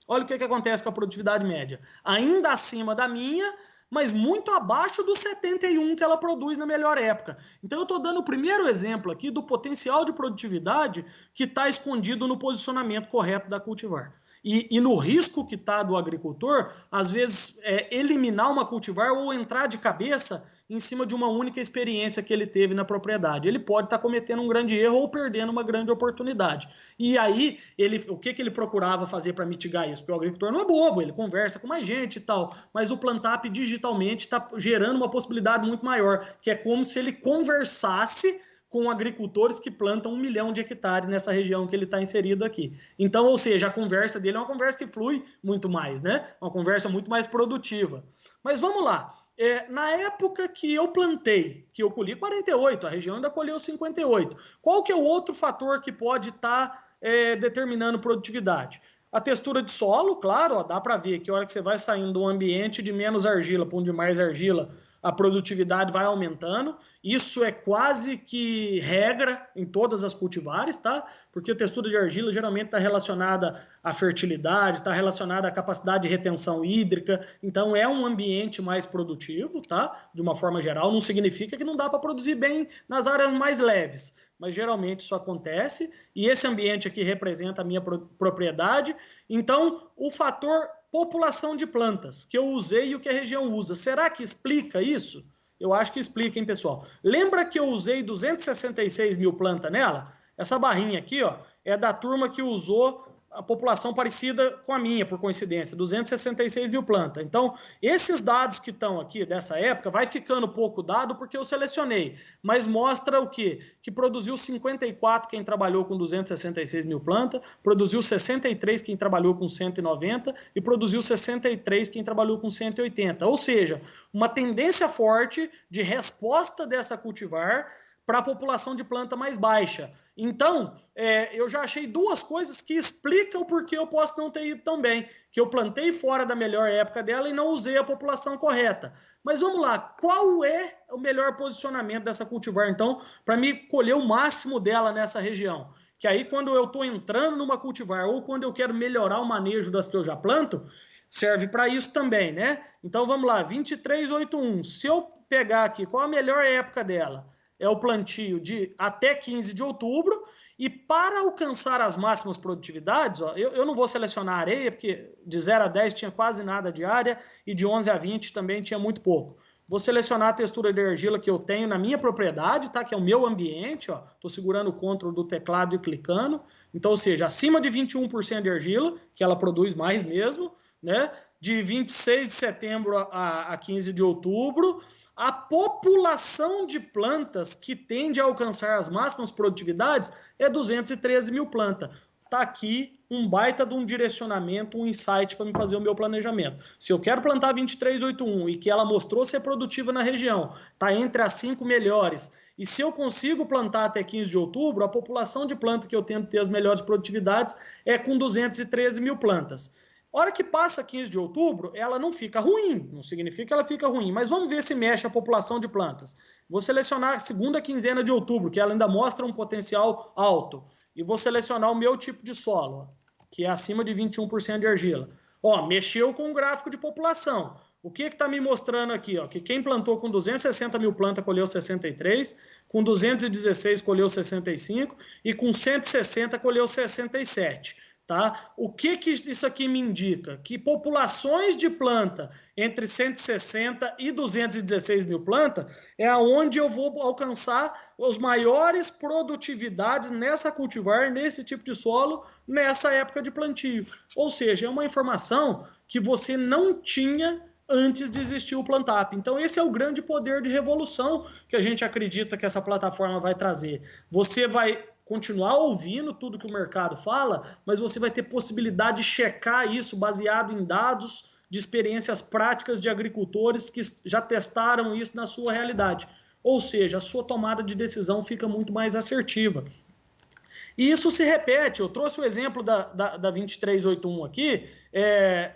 S2: Olha o que acontece com a produtividade média. Ainda acima da minha, mas muito abaixo do 71 que ela produz na melhor época. Então eu estou dando o primeiro exemplo aqui do potencial de produtividade que está escondido no posicionamento correto da cultivar. E no risco que está do agricultor, às vezes, eliminar uma cultivar ou entrar de cabeça em cima de uma única experiência que ele teve na propriedade. Ele pode estar cometendo um grande erro ou perdendo uma grande oportunidade. E aí, o que ele procurava fazer para mitigar isso? Porque o agricultor não é bobo, ele conversa com mais gente e tal, mas o Plantap digitalmente está gerando uma possibilidade muito maior, que é como se ele conversasse com agricultores que plantam 1 milhão de hectares nessa região que ele está inserido aqui. Então, ou seja, a conversa dele é uma conversa que flui muito mais, né? Uma conversa muito mais produtiva. Mas vamos lá. Na época que eu plantei, que eu colhi 48, a região ainda colheu 58. Qual que é o outro fator que pode estar determinando produtividade? A textura de solo, claro, ó, dá para ver que a hora que você vai saindo de um ambiente de menos argila para um de mais argila, a produtividade vai aumentando. Isso é quase que regra em todas as cultivares, tá? Porque a textura de argila geralmente está relacionada à fertilidade, está relacionada à capacidade de retenção hídrica, então é um ambiente mais produtivo, tá? De uma forma geral, não significa que não dá para produzir bem nas áreas mais leves, mas geralmente isso acontece, e esse ambiente aqui representa a minha propriedade. Então, o fator população de plantas que eu usei e o que a região usa, será que explica isso? Eu acho que explica, hein, pessoal? Lembra que eu usei 266 mil plantas nela? Essa barrinha aqui, ó, é da turma que usou a população parecida com a minha, por coincidência, 266 mil plantas. Então, esses dados que estão aqui dessa época, vai ficando pouco dado porque eu selecionei, mas mostra o quê? Que produziu 54 quem trabalhou com 266 mil plantas, produziu 63 quem trabalhou com 190 e produziu 63 quem trabalhou com 180. Ou seja, uma tendência forte de resposta dessa cultivar para a população de planta mais baixa. Então, eu já achei duas coisas que explicam por que eu posso não ter ido tão bem, que eu plantei fora da melhor época dela e não usei a população correta. Mas vamos lá, qual é o melhor posicionamento dessa cultivar, então, para me colher o máximo dela nessa região? Que aí, quando eu estou entrando numa cultivar ou quando eu quero melhorar o manejo das que eu já planto, serve para isso também, né? Então, vamos lá, 2381. Se eu pegar aqui, qual a melhor época dela? É o plantio de até 15 de outubro, e para alcançar as máximas produtividades, ó, eu não vou selecionar areia, porque de 0 a 10 tinha quase nada de área, e de 11 a 20 também tinha muito pouco. Vou selecionar a textura de argila que eu tenho na minha propriedade, tá? Que é o meu ambiente, ó. Estou segurando o Ctrl do teclado e clicando. Então, ou seja, acima de 21% de argila, que ela produz mais mesmo, né? De 26 de setembro a 15 de outubro, a população de plantas que tende a alcançar as máximas produtividades é 213 mil plantas. Está aqui um baita de um direcionamento, um insight para me fazer o meu planejamento. Se eu quero plantar 2381 e que ela mostrou ser produtiva na região, está entre as 5 melhores, e se eu consigo plantar até 15 de outubro, a população de planta que eu tento ter as melhores produtividades é com 213 mil plantas. Hora que passa 15 de outubro, ela não fica ruim, não significa que ela fica ruim, mas vamos ver se mexe a população de plantas. Vou selecionar a segunda quinzena de outubro, que ela ainda mostra um potencial alto, e vou selecionar o meu tipo de solo, que é acima de 21% de argila. Ó, mexeu com o gráfico de população. O que está me mostrando aqui? Ó, que quem plantou com 260 mil plantas colheu 63, com 216 colheu 65 e com 160 colheu 67. Tá? O que isso aqui me indica? Que populações de planta entre 160 e 216 mil plantas é onde eu vou alcançar as maiores produtividades nessa cultivar, nesse tipo de solo, nessa época de plantio. Ou seja, é uma informação que você não tinha antes de existir o Plantap. Então esse é o grande poder de revolução que a gente acredita que essa plataforma vai trazer. Você vai continuar ouvindo tudo que o mercado fala, mas você vai ter possibilidade de checar isso baseado em dados de experiências práticas de agricultores que já testaram isso na sua realidade. Ou seja, a sua tomada de decisão fica muito mais assertiva. E isso se repete. Eu trouxe o exemplo da 2381 aqui,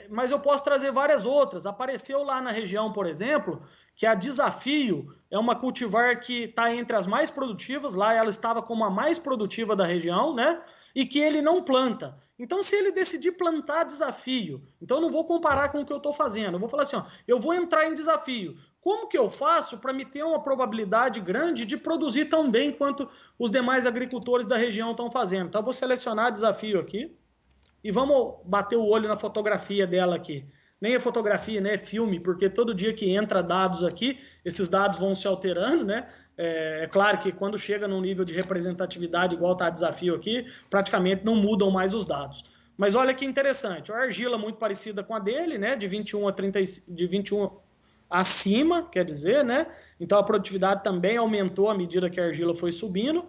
S2: mas eu posso trazer várias outras. Apareceu lá na região, por exemplo, que a Desafio é uma cultivar que está entre as mais produtivas. Lá ela estava como a mais produtiva da região, né? E que ele não planta. Então, se ele decidir plantar Desafio, então eu não vou comparar com o que eu estou fazendo. Eu vou falar assim, ó, eu vou entrar em Desafio. Como que eu faço para me ter uma probabilidade grande de produzir tão bem quanto os demais agricultores da região estão fazendo? Então, eu vou selecionar Desafio aqui e vamos bater o olho na fotografia dela aqui. Nem é fotografia, né? É filme, porque todo dia que entra dados aqui, esses dados vão se alterando, né? É claro que quando chega num nível de representatividade igual está Desafio aqui, praticamente não mudam mais os dados. Mas olha que interessante, a argila muito parecida com a dele, né? De 21 a 30, de 21 acima, quer dizer, né? Então a produtividade também aumentou à medida que a argila foi subindo.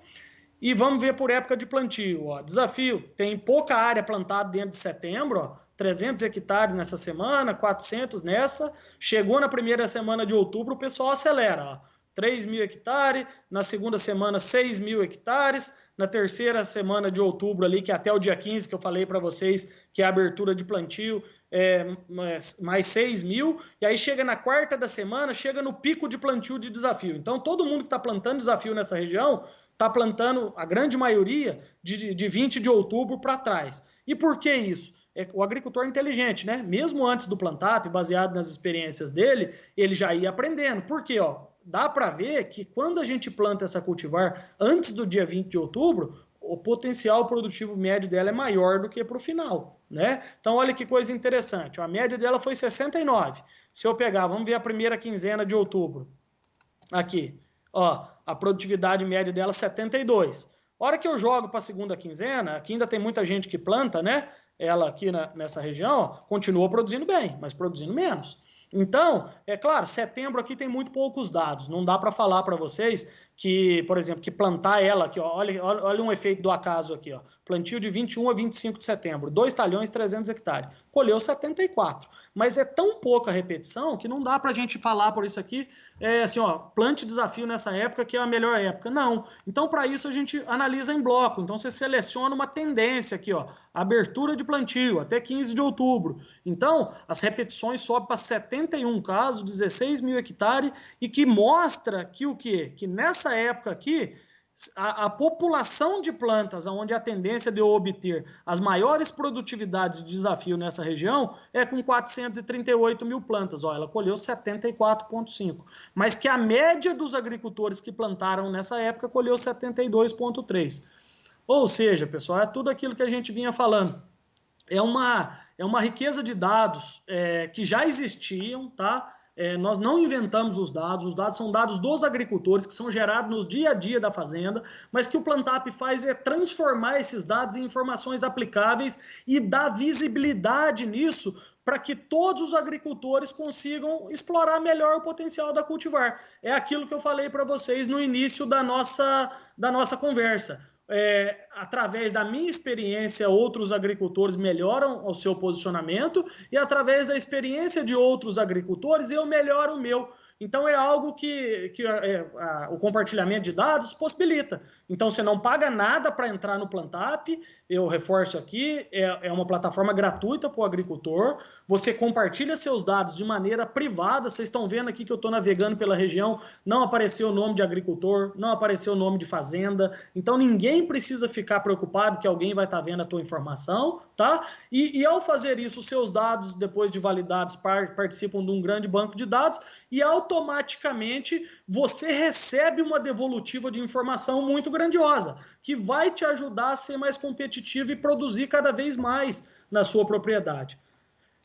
S2: E vamos ver por época de plantio. Ó. Desafio, tem pouca área plantada dentro de setembro, ó, 300 hectares nessa semana, 400 nessa. Chegou na primeira semana de outubro, o pessoal acelera. Ó. 3.000 hectares, na segunda semana 6.000 hectares, na terceira semana de outubro ali, que é até o dia 15 que eu falei para vocês, que é a abertura de plantio, mais 6.000, e aí chega na quarta da semana, chega no pico de plantio de desafio. Então todo mundo que está plantando desafio nessa região está plantando, a grande maioria, de 20 de outubro para trás. E por que isso? O agricultor inteligente, né? Mesmo antes do Plantap, baseado nas experiências dele, ele já ia aprendendo. Por quê? Dá para ver que quando a gente planta essa cultivar antes do dia 20 de outubro, o potencial produtivo médio dela é maior do que para o final, né? Então, olha que coisa interessante. A média dela foi 69. Se eu pegar, vamos ver a primeira quinzena de outubro. Aqui, ó, a produtividade média dela 72. A hora que eu jogo para a segunda quinzena, aqui ainda tem muita gente que planta, né? Ela aqui nessa região, ó, continua produzindo bem, mas produzindo menos. Então, é claro, setembro aqui tem muito poucos dados. Não dá para falar para vocês que, por exemplo, que plantar ela aqui, ó, olha um efeito do acaso aqui, ó. Plantio de 21 a 25 de setembro, 2 talhões, 300 hectares. Colheu 74. Mas é tão pouca repetição que não dá para a gente falar por isso aqui, assim, ó, plante desafio nessa época que é a melhor época. Não. Então, para isso, a gente analisa em bloco. Então, você seleciona uma tendência aqui, ó, abertura de plantio até 15 de outubro. Então, as repetições sobem para 71 casos, 16.000 hectares, e que mostra que o quê? Que nessa época aqui, a população de plantas, onde a tendência de eu obter as maiores produtividades de desafio nessa região é com 438 mil plantas. Ó, ela colheu 74,5. Mas que a média dos agricultores que plantaram nessa época colheu 72,3. Ou seja, pessoal, é tudo aquilo que a gente vinha falando. É uma riqueza de dados que já existiam, tá? Nós não inventamos os dados são dados dos agricultores que são gerados no dia a dia da fazenda, mas que o Plantap faz é transformar esses dados em informações aplicáveis e dar visibilidade nisso para que todos os agricultores consigam explorar melhor o potencial da cultivar. É aquilo que eu falei para vocês no início da nossa conversa. Através da minha experiência, outros agricultores melhoram o seu posicionamento e através da experiência de outros agricultores, eu melhoro o meu. Então, é algo que o compartilhamento de dados possibilita. Então, você não paga nada para entrar no Plantap, eu reforço aqui, é uma plataforma gratuita para o agricultor, você compartilha seus dados de maneira privada, vocês estão vendo aqui que eu estou navegando pela região, não apareceu o nome de agricultor, não apareceu o nome de fazenda, então ninguém precisa ficar preocupado que alguém vai estar vendo a tua informação, tá? E ao fazer isso, os seus dados, depois de validados, participam de um grande banco de dados e automaticamente você recebe uma devolutiva de informação muito grandiosa, que vai te ajudar a ser mais competitivo e produzir cada vez mais na sua propriedade.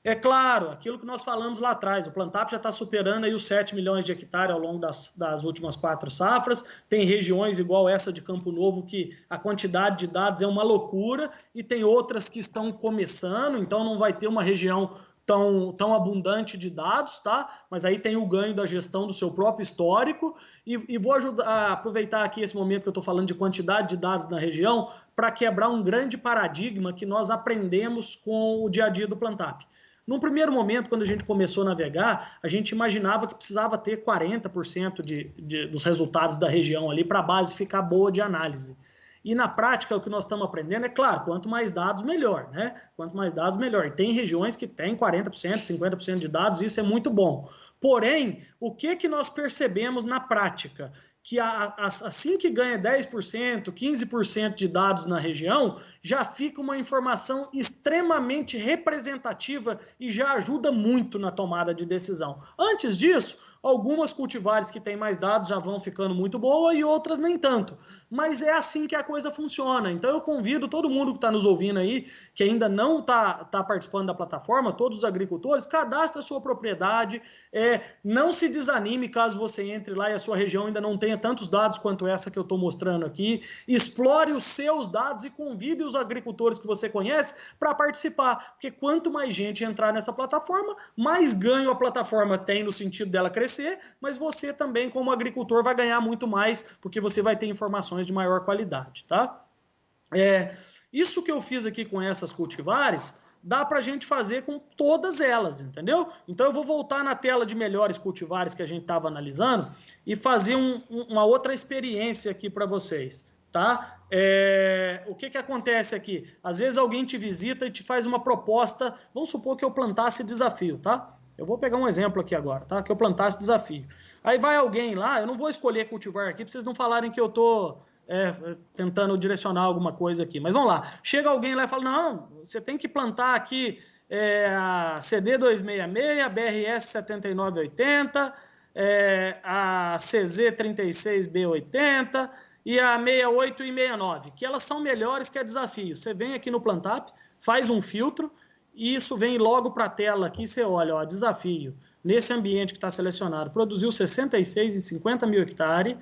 S2: É claro, aquilo que nós falamos lá atrás, o Plantap já está superando aí os 7 milhões de hectares ao longo das últimas 4 safras, tem regiões igual essa de Campo Novo que a quantidade de dados é uma loucura e tem outras que estão começando, então não vai ter uma região tão abundante de dados, tá? Mas aí tem o ganho da gestão do seu próprio histórico e vou aproveitar aqui esse momento que eu estou falando de quantidade de dados na região para quebrar um grande paradigma que nós aprendemos com o dia a dia do Plantap. Num primeiro momento, quando a gente começou a navegar, a gente imaginava que precisava ter 40% dos resultados da região ali para a base ficar boa de análise. E na prática, o que nós estamos aprendendo é, claro, quanto mais dados, melhor, né? Quanto mais dados, melhor. E tem regiões que têm 40%, 50% de dados, isso é muito bom. Porém, o que nós percebemos na prática? Que assim que ganha 10%, 15% de dados na região, já fica uma informação extremamente representativa e já ajuda muito na tomada de decisão. Antes disso, algumas cultivares que têm mais dados já vão ficando muito boas e outras nem tanto. Mas é assim que a coisa funciona. Então eu convido todo mundo que está nos ouvindo aí, que ainda não está participando da plataforma, todos os agricultores, cadastre a sua propriedade, não se desanime caso você entre lá e a sua região ainda não tenha tantos dados quanto essa que eu estou mostrando aqui. Explore os seus dados e convide os agricultores que você conhece para participar, porque quanto mais gente entrar nessa plataforma, mais ganho a plataforma tem no sentido dela crescer, mas você também, como agricultor, vai ganhar muito mais, porque você vai ter informações de maior qualidade, tá? Isso que eu fiz aqui com essas cultivares dá para a gente fazer com todas elas, entendeu? Então eu vou voltar na tela de melhores cultivares que a gente estava analisando e fazer uma outra experiência aqui para vocês, tá? O que acontece aqui? Às vezes alguém te visita e te faz uma proposta, vamos supor que eu plantasse desafio, tá? Eu vou pegar um exemplo aqui agora, tá? Que eu plantasse desafio. Aí vai alguém lá, eu não vou escolher cultivar aqui para vocês não falarem que eu estou tentando direcionar alguma coisa aqui. Mas vamos lá. Chega alguém lá e fala, não, você tem que plantar aqui a CD266, a BRS 7980, a CZ36B80 e a 68 e 69, que elas são melhores que a desafio. Você vem aqui no Plantap, faz um filtro, e isso vem logo para a tela aqui, você olha, ó, desafio. Nesse ambiente que está selecionado, produziu 66 em 50 mil hectares,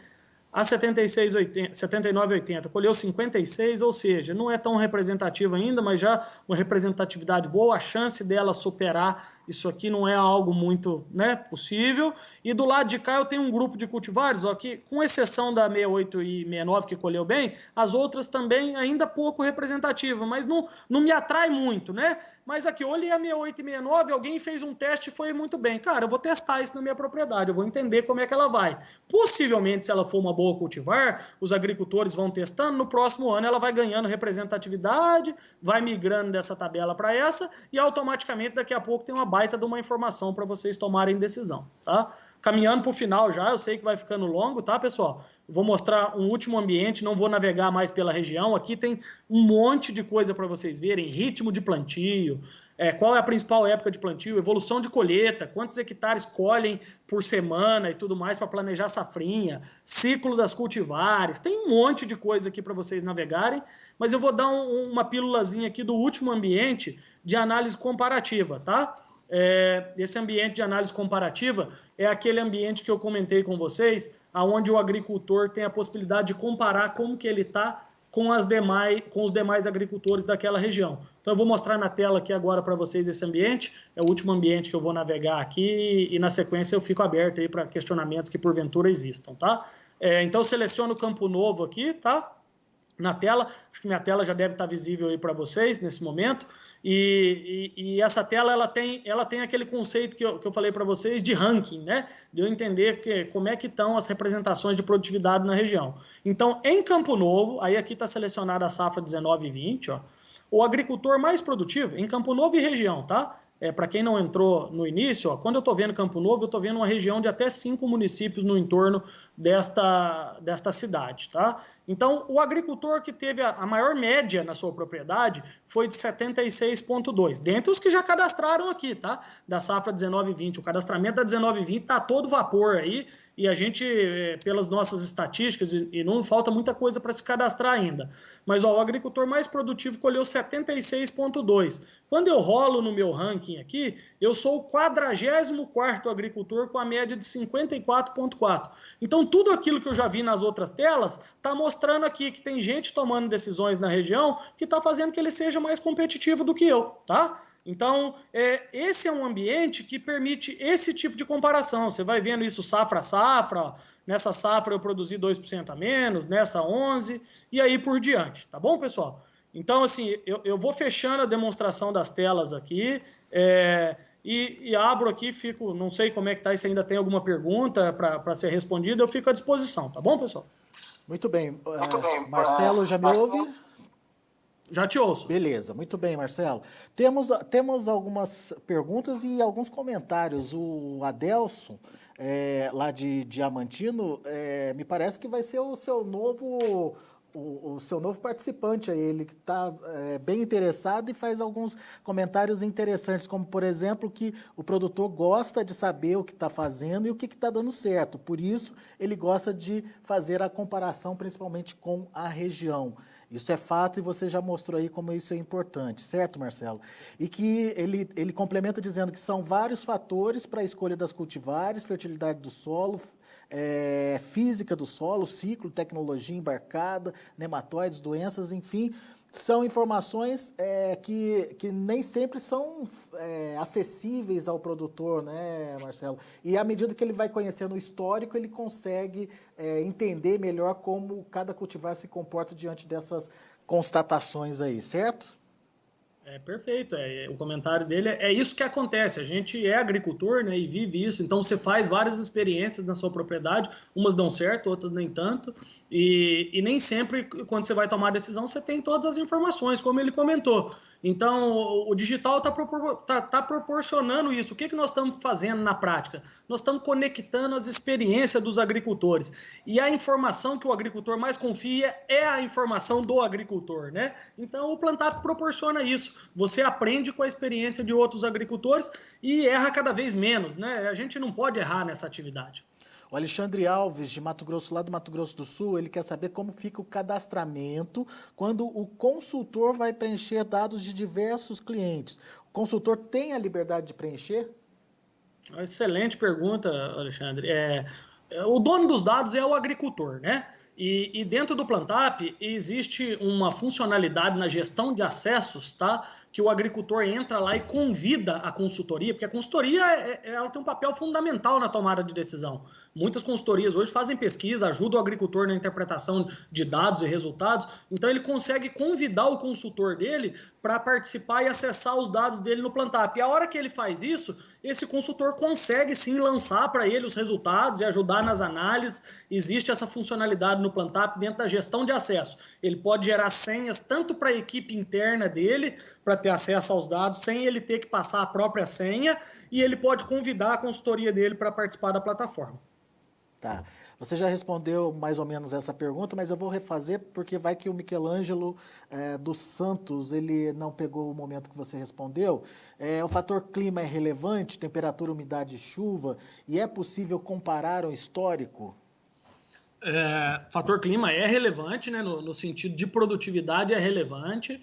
S2: a 79,80 colheu 56, ou seja, não é tão representativa ainda, mas já uma representatividade boa, a chance dela superar isso aqui não é algo muito, né, possível. E do lado de cá eu tenho um grupo de cultivares, ó, que, com exceção da 68 e 69 que colheu bem, as outras também ainda pouco representativas, mas não me atrai muito, né? Mas aqui, olhei a 68 e 69, alguém fez um teste e foi muito bem. Cara, eu vou testar isso na minha propriedade, eu vou entender como é que ela vai. Possivelmente, se ela for uma boa cultivar, os agricultores vão testando, no próximo ano ela vai ganhando representatividade, vai migrando dessa tabela para essa, e automaticamente daqui a pouco tem uma baita de uma informação para vocês tomarem decisão, tá? Caminhando para o final já, eu sei que vai ficando longo, tá, pessoal? Vou mostrar um último ambiente, não vou navegar mais pela região. Aqui tem um monte de coisa para vocês verem, ritmo de plantio, qual é a principal época de plantio, evolução de colheita, quantos hectares colhem por semana e tudo mais para planejar safrinha, ciclo das cultivares, tem um monte de coisa aqui para vocês navegarem, mas eu vou dar uma pílulazinha aqui do último ambiente de análise comparativa, tá? Esse ambiente de análise comparativa é aquele ambiente que eu comentei com vocês, onde o agricultor tem a possibilidade de comparar como que ele está com os demais agricultores daquela região. Então eu vou mostrar na tela aqui agora para vocês esse ambiente, é o último ambiente que eu vou navegar aqui e na sequência eu fico aberto aí para questionamentos que porventura existam, tá? Então eu seleciono o Campo Novo aqui, tá? Na tela, acho que minha tela já deve estar visível aí para vocês nesse momento, e essa tela ela tem aquele conceito que eu falei para vocês de ranking, né? De eu entender como é que estão as representações de produtividade na região. Então, em Campo Novo, aí aqui está selecionada a safra 19 e 20, ó, o agricultor mais produtivo, em Campo Novo e região, tá? Para quem não entrou no início, ó, quando eu estou vendo Campo Novo, eu estou vendo uma região de até 5 municípios no entorno desta cidade, tá? Então, o agricultor que teve a maior média na sua propriedade foi de 76,2, dentre os que já cadastraram aqui, tá? Da safra 19 e 20. O cadastramento da 19 e 20 está a todo vapor aí, e a gente, pelas nossas estatísticas, e não falta muita coisa para se cadastrar ainda. Mas ó, o agricultor mais produtivo colheu 76,2. Quando eu rolo no meu ranking aqui, eu sou o 44º agricultor com a média de 54,4. Então, tudo aquilo que eu já vi nas outras telas está mostrando aqui que tem gente tomando decisões na região que está fazendo que ele seja mais competitivo do que eu, tá? Então, esse é um ambiente que permite esse tipo de comparação. Você vai vendo isso safra a safra, ó. Nessa safra eu produzi 2% a menos, nessa 11%, e aí por diante, tá bom, pessoal? Então, assim, eu vou fechando a demonstração das telas aqui, e abro aqui, não sei como é que tá, se ainda tem alguma pergunta para ser respondida, eu fico à disposição, tá bom, pessoal?
S1: Muito bem. Marcelo, já me ouve?
S2: Já te ouço.
S1: Beleza, muito bem, Marcelo. Temos algumas perguntas e alguns comentários. O Adelson, lá de Diamantino, me parece que vai ser o seu novo participante aí, ele que está bem interessado e faz alguns comentários interessantes, como, por exemplo, que o produtor gosta de saber o que está fazendo e o que está dando certo. Por isso, ele gosta de fazer a comparação, principalmente com a região. Isso é fato e você já mostrou aí como isso é importante, certo, Marcelo? E que ele complementa dizendo que são vários fatores para a escolha das cultivares, fertilidade do solo, física do solo, ciclo, tecnologia embarcada, nematóides, doenças, enfim, são informações que nem sempre são acessíveis ao produtor, né, Marcelo? E à medida que ele vai conhecendo o histórico, ele consegue entender melhor como cada cultivar se comporta diante dessas constatações aí, certo?
S2: Perfeito, o comentário dele é isso que acontece, a gente é agricultor, né, e vive isso, então você faz várias experiências na sua propriedade, umas dão certo, outras nem tanto, e nem sempre quando você vai tomar a decisão você tem todas as informações, como ele comentou. Então o digital tá proporcionando isso. O que nós estamos fazendo na prática? Nós estamos conectando as experiências dos agricultores, e a informação que o agricultor mais confia é a informação do agricultor, né? Então o Plantap proporciona isso. Você aprende com a experiência de outros agricultores e erra cada vez menos, né? A gente não pode errar nessa atividade.
S1: O Alexandre Alves, de Mato Grosso, lá do Mato Grosso do Sul, ele quer saber como fica o cadastramento quando o consultor vai preencher dados de diversos clientes. O consultor tem a liberdade de preencher?
S2: Excelente pergunta, Alexandre. O dono dos dados é o agricultor, né? E dentro do Plantap existe uma funcionalidade na gestão de acessos, tá? Que o agricultor entra lá e convida a consultoria, porque a consultoria ela tem um papel fundamental na tomada de decisão. Muitas consultorias hoje fazem pesquisa, ajudam o agricultor na interpretação de dados e resultados, então ele consegue convidar o consultor dele para participar e acessar os dados dele no Plantap. E a hora que ele faz isso, esse consultor consegue sim lançar para ele os resultados e ajudar nas análises. Existe essa funcionalidade no Plantap dentro da gestão de acesso. Ele pode gerar senhas tanto para a equipe interna dele, para ter acesso aos dados, sem ele ter que passar a própria senha, e ele pode convidar a consultoria dele para participar da plataforma.
S1: Tá. Você já respondeu mais ou menos essa pergunta, mas eu vou refazer porque vai que o Michelangelo dos Santos, ele não pegou o momento que você respondeu. O fator clima é relevante, temperatura, umidade, chuva, e é possível comparar o histórico?
S2: Fator clima é relevante, né, no sentido de produtividade é relevante.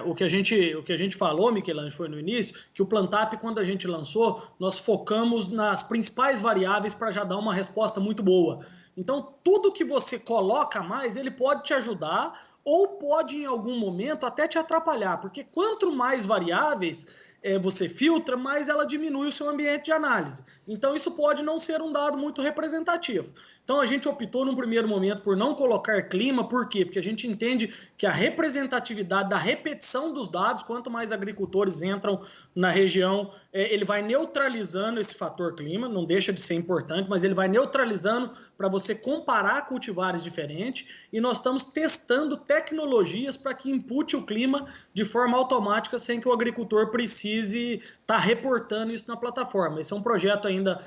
S2: O que a gente falou, Michelangelo, foi no início, que o Plantap, quando a gente lançou, nós focamos nas principais variáveis para já dar uma resposta muito boa. Então, tudo que você coloca mais, ele pode te ajudar ou pode, em algum momento, até te atrapalhar, porque quanto mais variáveis você filtra, mais ela diminui o seu ambiente de análise. Então, isso pode não ser um dado muito representativo. Então, a gente optou, num primeiro momento, por não colocar clima. Por quê? Porque a gente entende que a representatividade da repetição dos dados, quanto mais agricultores entram na região, ele vai neutralizando esse fator clima, não deixa de ser importante, mas ele vai neutralizando para você comparar cultivares diferentes, e nós estamos testando tecnologias para que impute o clima de forma automática, sem que o agricultor precise estar reportando isso na plataforma. Esse é um projeto ainda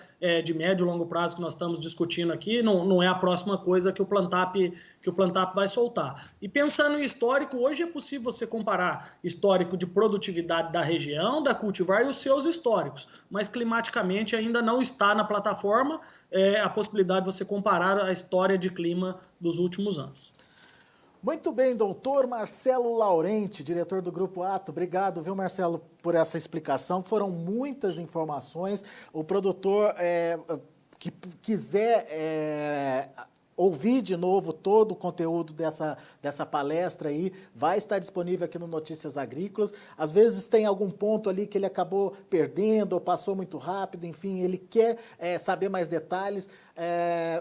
S2: de médio e longo prazo que nós estamos discutindo aqui, não é a próxima coisa que o Plantap vai soltar. E pensando em histórico, hoje é possível você comparar histórico de produtividade da região, da cultivar, e os seus históricos, mas climaticamente ainda não está na plataforma a possibilidade de você comparar a história de clima dos últimos anos.
S1: Muito bem, doutor Marcelo Laurenti, diretor do Grupo Ato. Obrigado, viu, Marcelo, por essa explicação. Foram muitas informações. O produtor que quiser ouvir de novo todo o conteúdo dessa palestra aí, vai estar disponível aqui no Notícias Agrícolas. Às vezes tem algum ponto ali que ele acabou perdendo ou passou muito rápido, enfim, ele quer saber mais detalhes.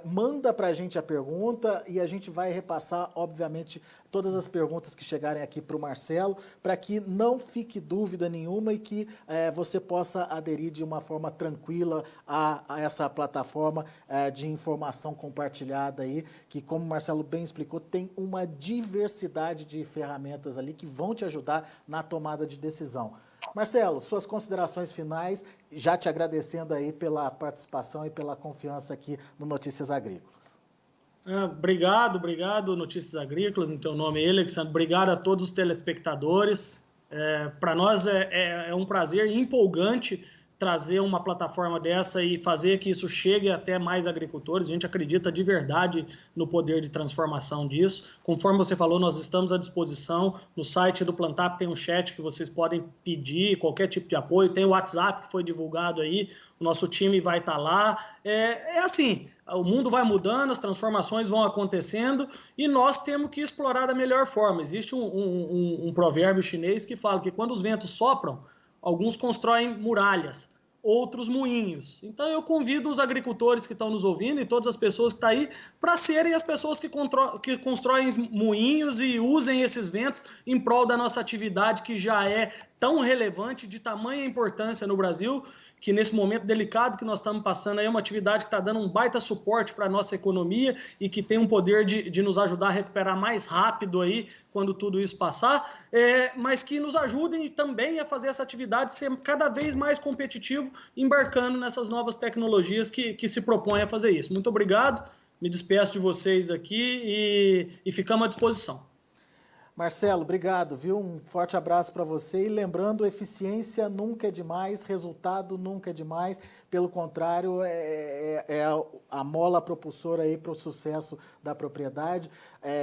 S1: Manda para a gente a pergunta e a gente vai repassar, obviamente, todas as perguntas que chegarem aqui para o Marcelo, para que não fique dúvida nenhuma e que você possa aderir de uma forma tranquila a essa plataforma de informação compartilhada aí, que, como o Marcelo bem explicou, tem uma diversidade de ferramentas ali que vão te ajudar na tomada de decisão. Marcelo, suas considerações finais, já te agradecendo aí pela participação e pela confiança aqui no Notícias Agrícolas.
S2: Obrigado, Notícias Agrícolas, em teu nome, Alexandre. Obrigado a todos os telespectadores. Para nós é um prazer empolgante trazer uma plataforma dessa e fazer que isso chegue até mais agricultores. A gente acredita de verdade no poder de transformação disso. Conforme você falou, nós estamos à disposição. No site do Plantap tem um chat que vocês podem pedir qualquer tipo de apoio. Tem o WhatsApp que foi divulgado aí. O nosso time vai estar lá. Assim, o mundo vai mudando, as transformações vão acontecendo e nós temos que explorar da melhor forma. Existe um provérbio chinês que fala que quando os ventos sopram, alguns constroem muralhas, outros moinhos. Então eu convido os agricultores que estão nos ouvindo e todas as pessoas que estão aí para serem as pessoas que constroem moinhos e usem esses ventos em prol da nossa atividade, que já é tão relevante, de tamanha importância no Brasil, que nesse momento delicado que nós estamos passando aí é uma atividade que está dando um baita suporte para a nossa economia e que tem um poder de nos ajudar a recuperar mais rápido aí quando tudo isso passar, mas que nos ajudem também a fazer essa atividade ser cada vez mais competitivo, embarcando nessas novas tecnologias que se propõem a fazer isso. Muito obrigado, me despeço de vocês aqui e ficamos à disposição.
S1: Marcelo, obrigado, viu? Um forte abraço para você e lembrando, eficiência nunca é demais, resultado nunca é demais, pelo contrário, é a mola propulsora aí para o sucesso da propriedade.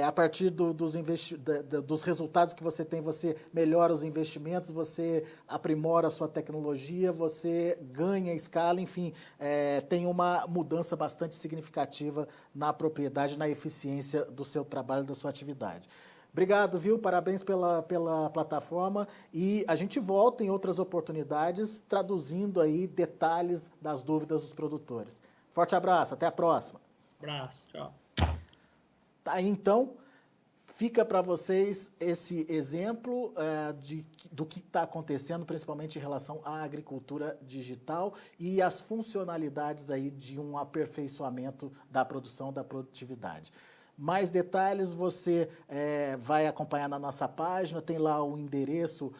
S1: A partir dos resultados que você tem, você melhora os investimentos, você aprimora a sua tecnologia, você ganha escala, enfim, tem uma mudança bastante significativa na propriedade, na eficiência do seu trabalho, da sua atividade. Obrigado, viu? Parabéns pela plataforma e a gente volta em outras oportunidades traduzindo aí detalhes das dúvidas dos produtores. Forte abraço, até a próxima.
S2: Abraço, tchau.
S1: Tá aí então, fica para vocês esse exemplo do que está acontecendo, principalmente em relação à agricultura digital e as funcionalidades aí de um aperfeiçoamento da produção, da produtividade. Mais detalhes você vai acompanhar na nossa página, tem lá o endereço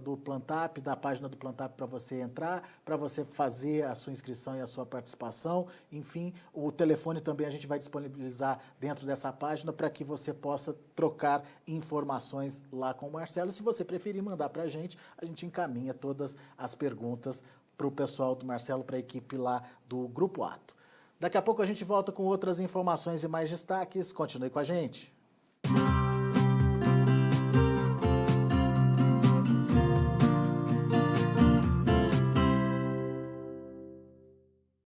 S1: do Plantap, da página do Plantap para você entrar, para você fazer a sua inscrição e a sua participação. Enfim, o telefone também a gente vai disponibilizar dentro dessa página para que você possa trocar informações lá com o Marcelo. Se você preferir mandar para a gente encaminha todas as perguntas para o pessoal do Marcelo, para a equipe lá do Grupo Ato. Daqui a pouco a gente volta com outras informações e mais destaques. Continue com a gente.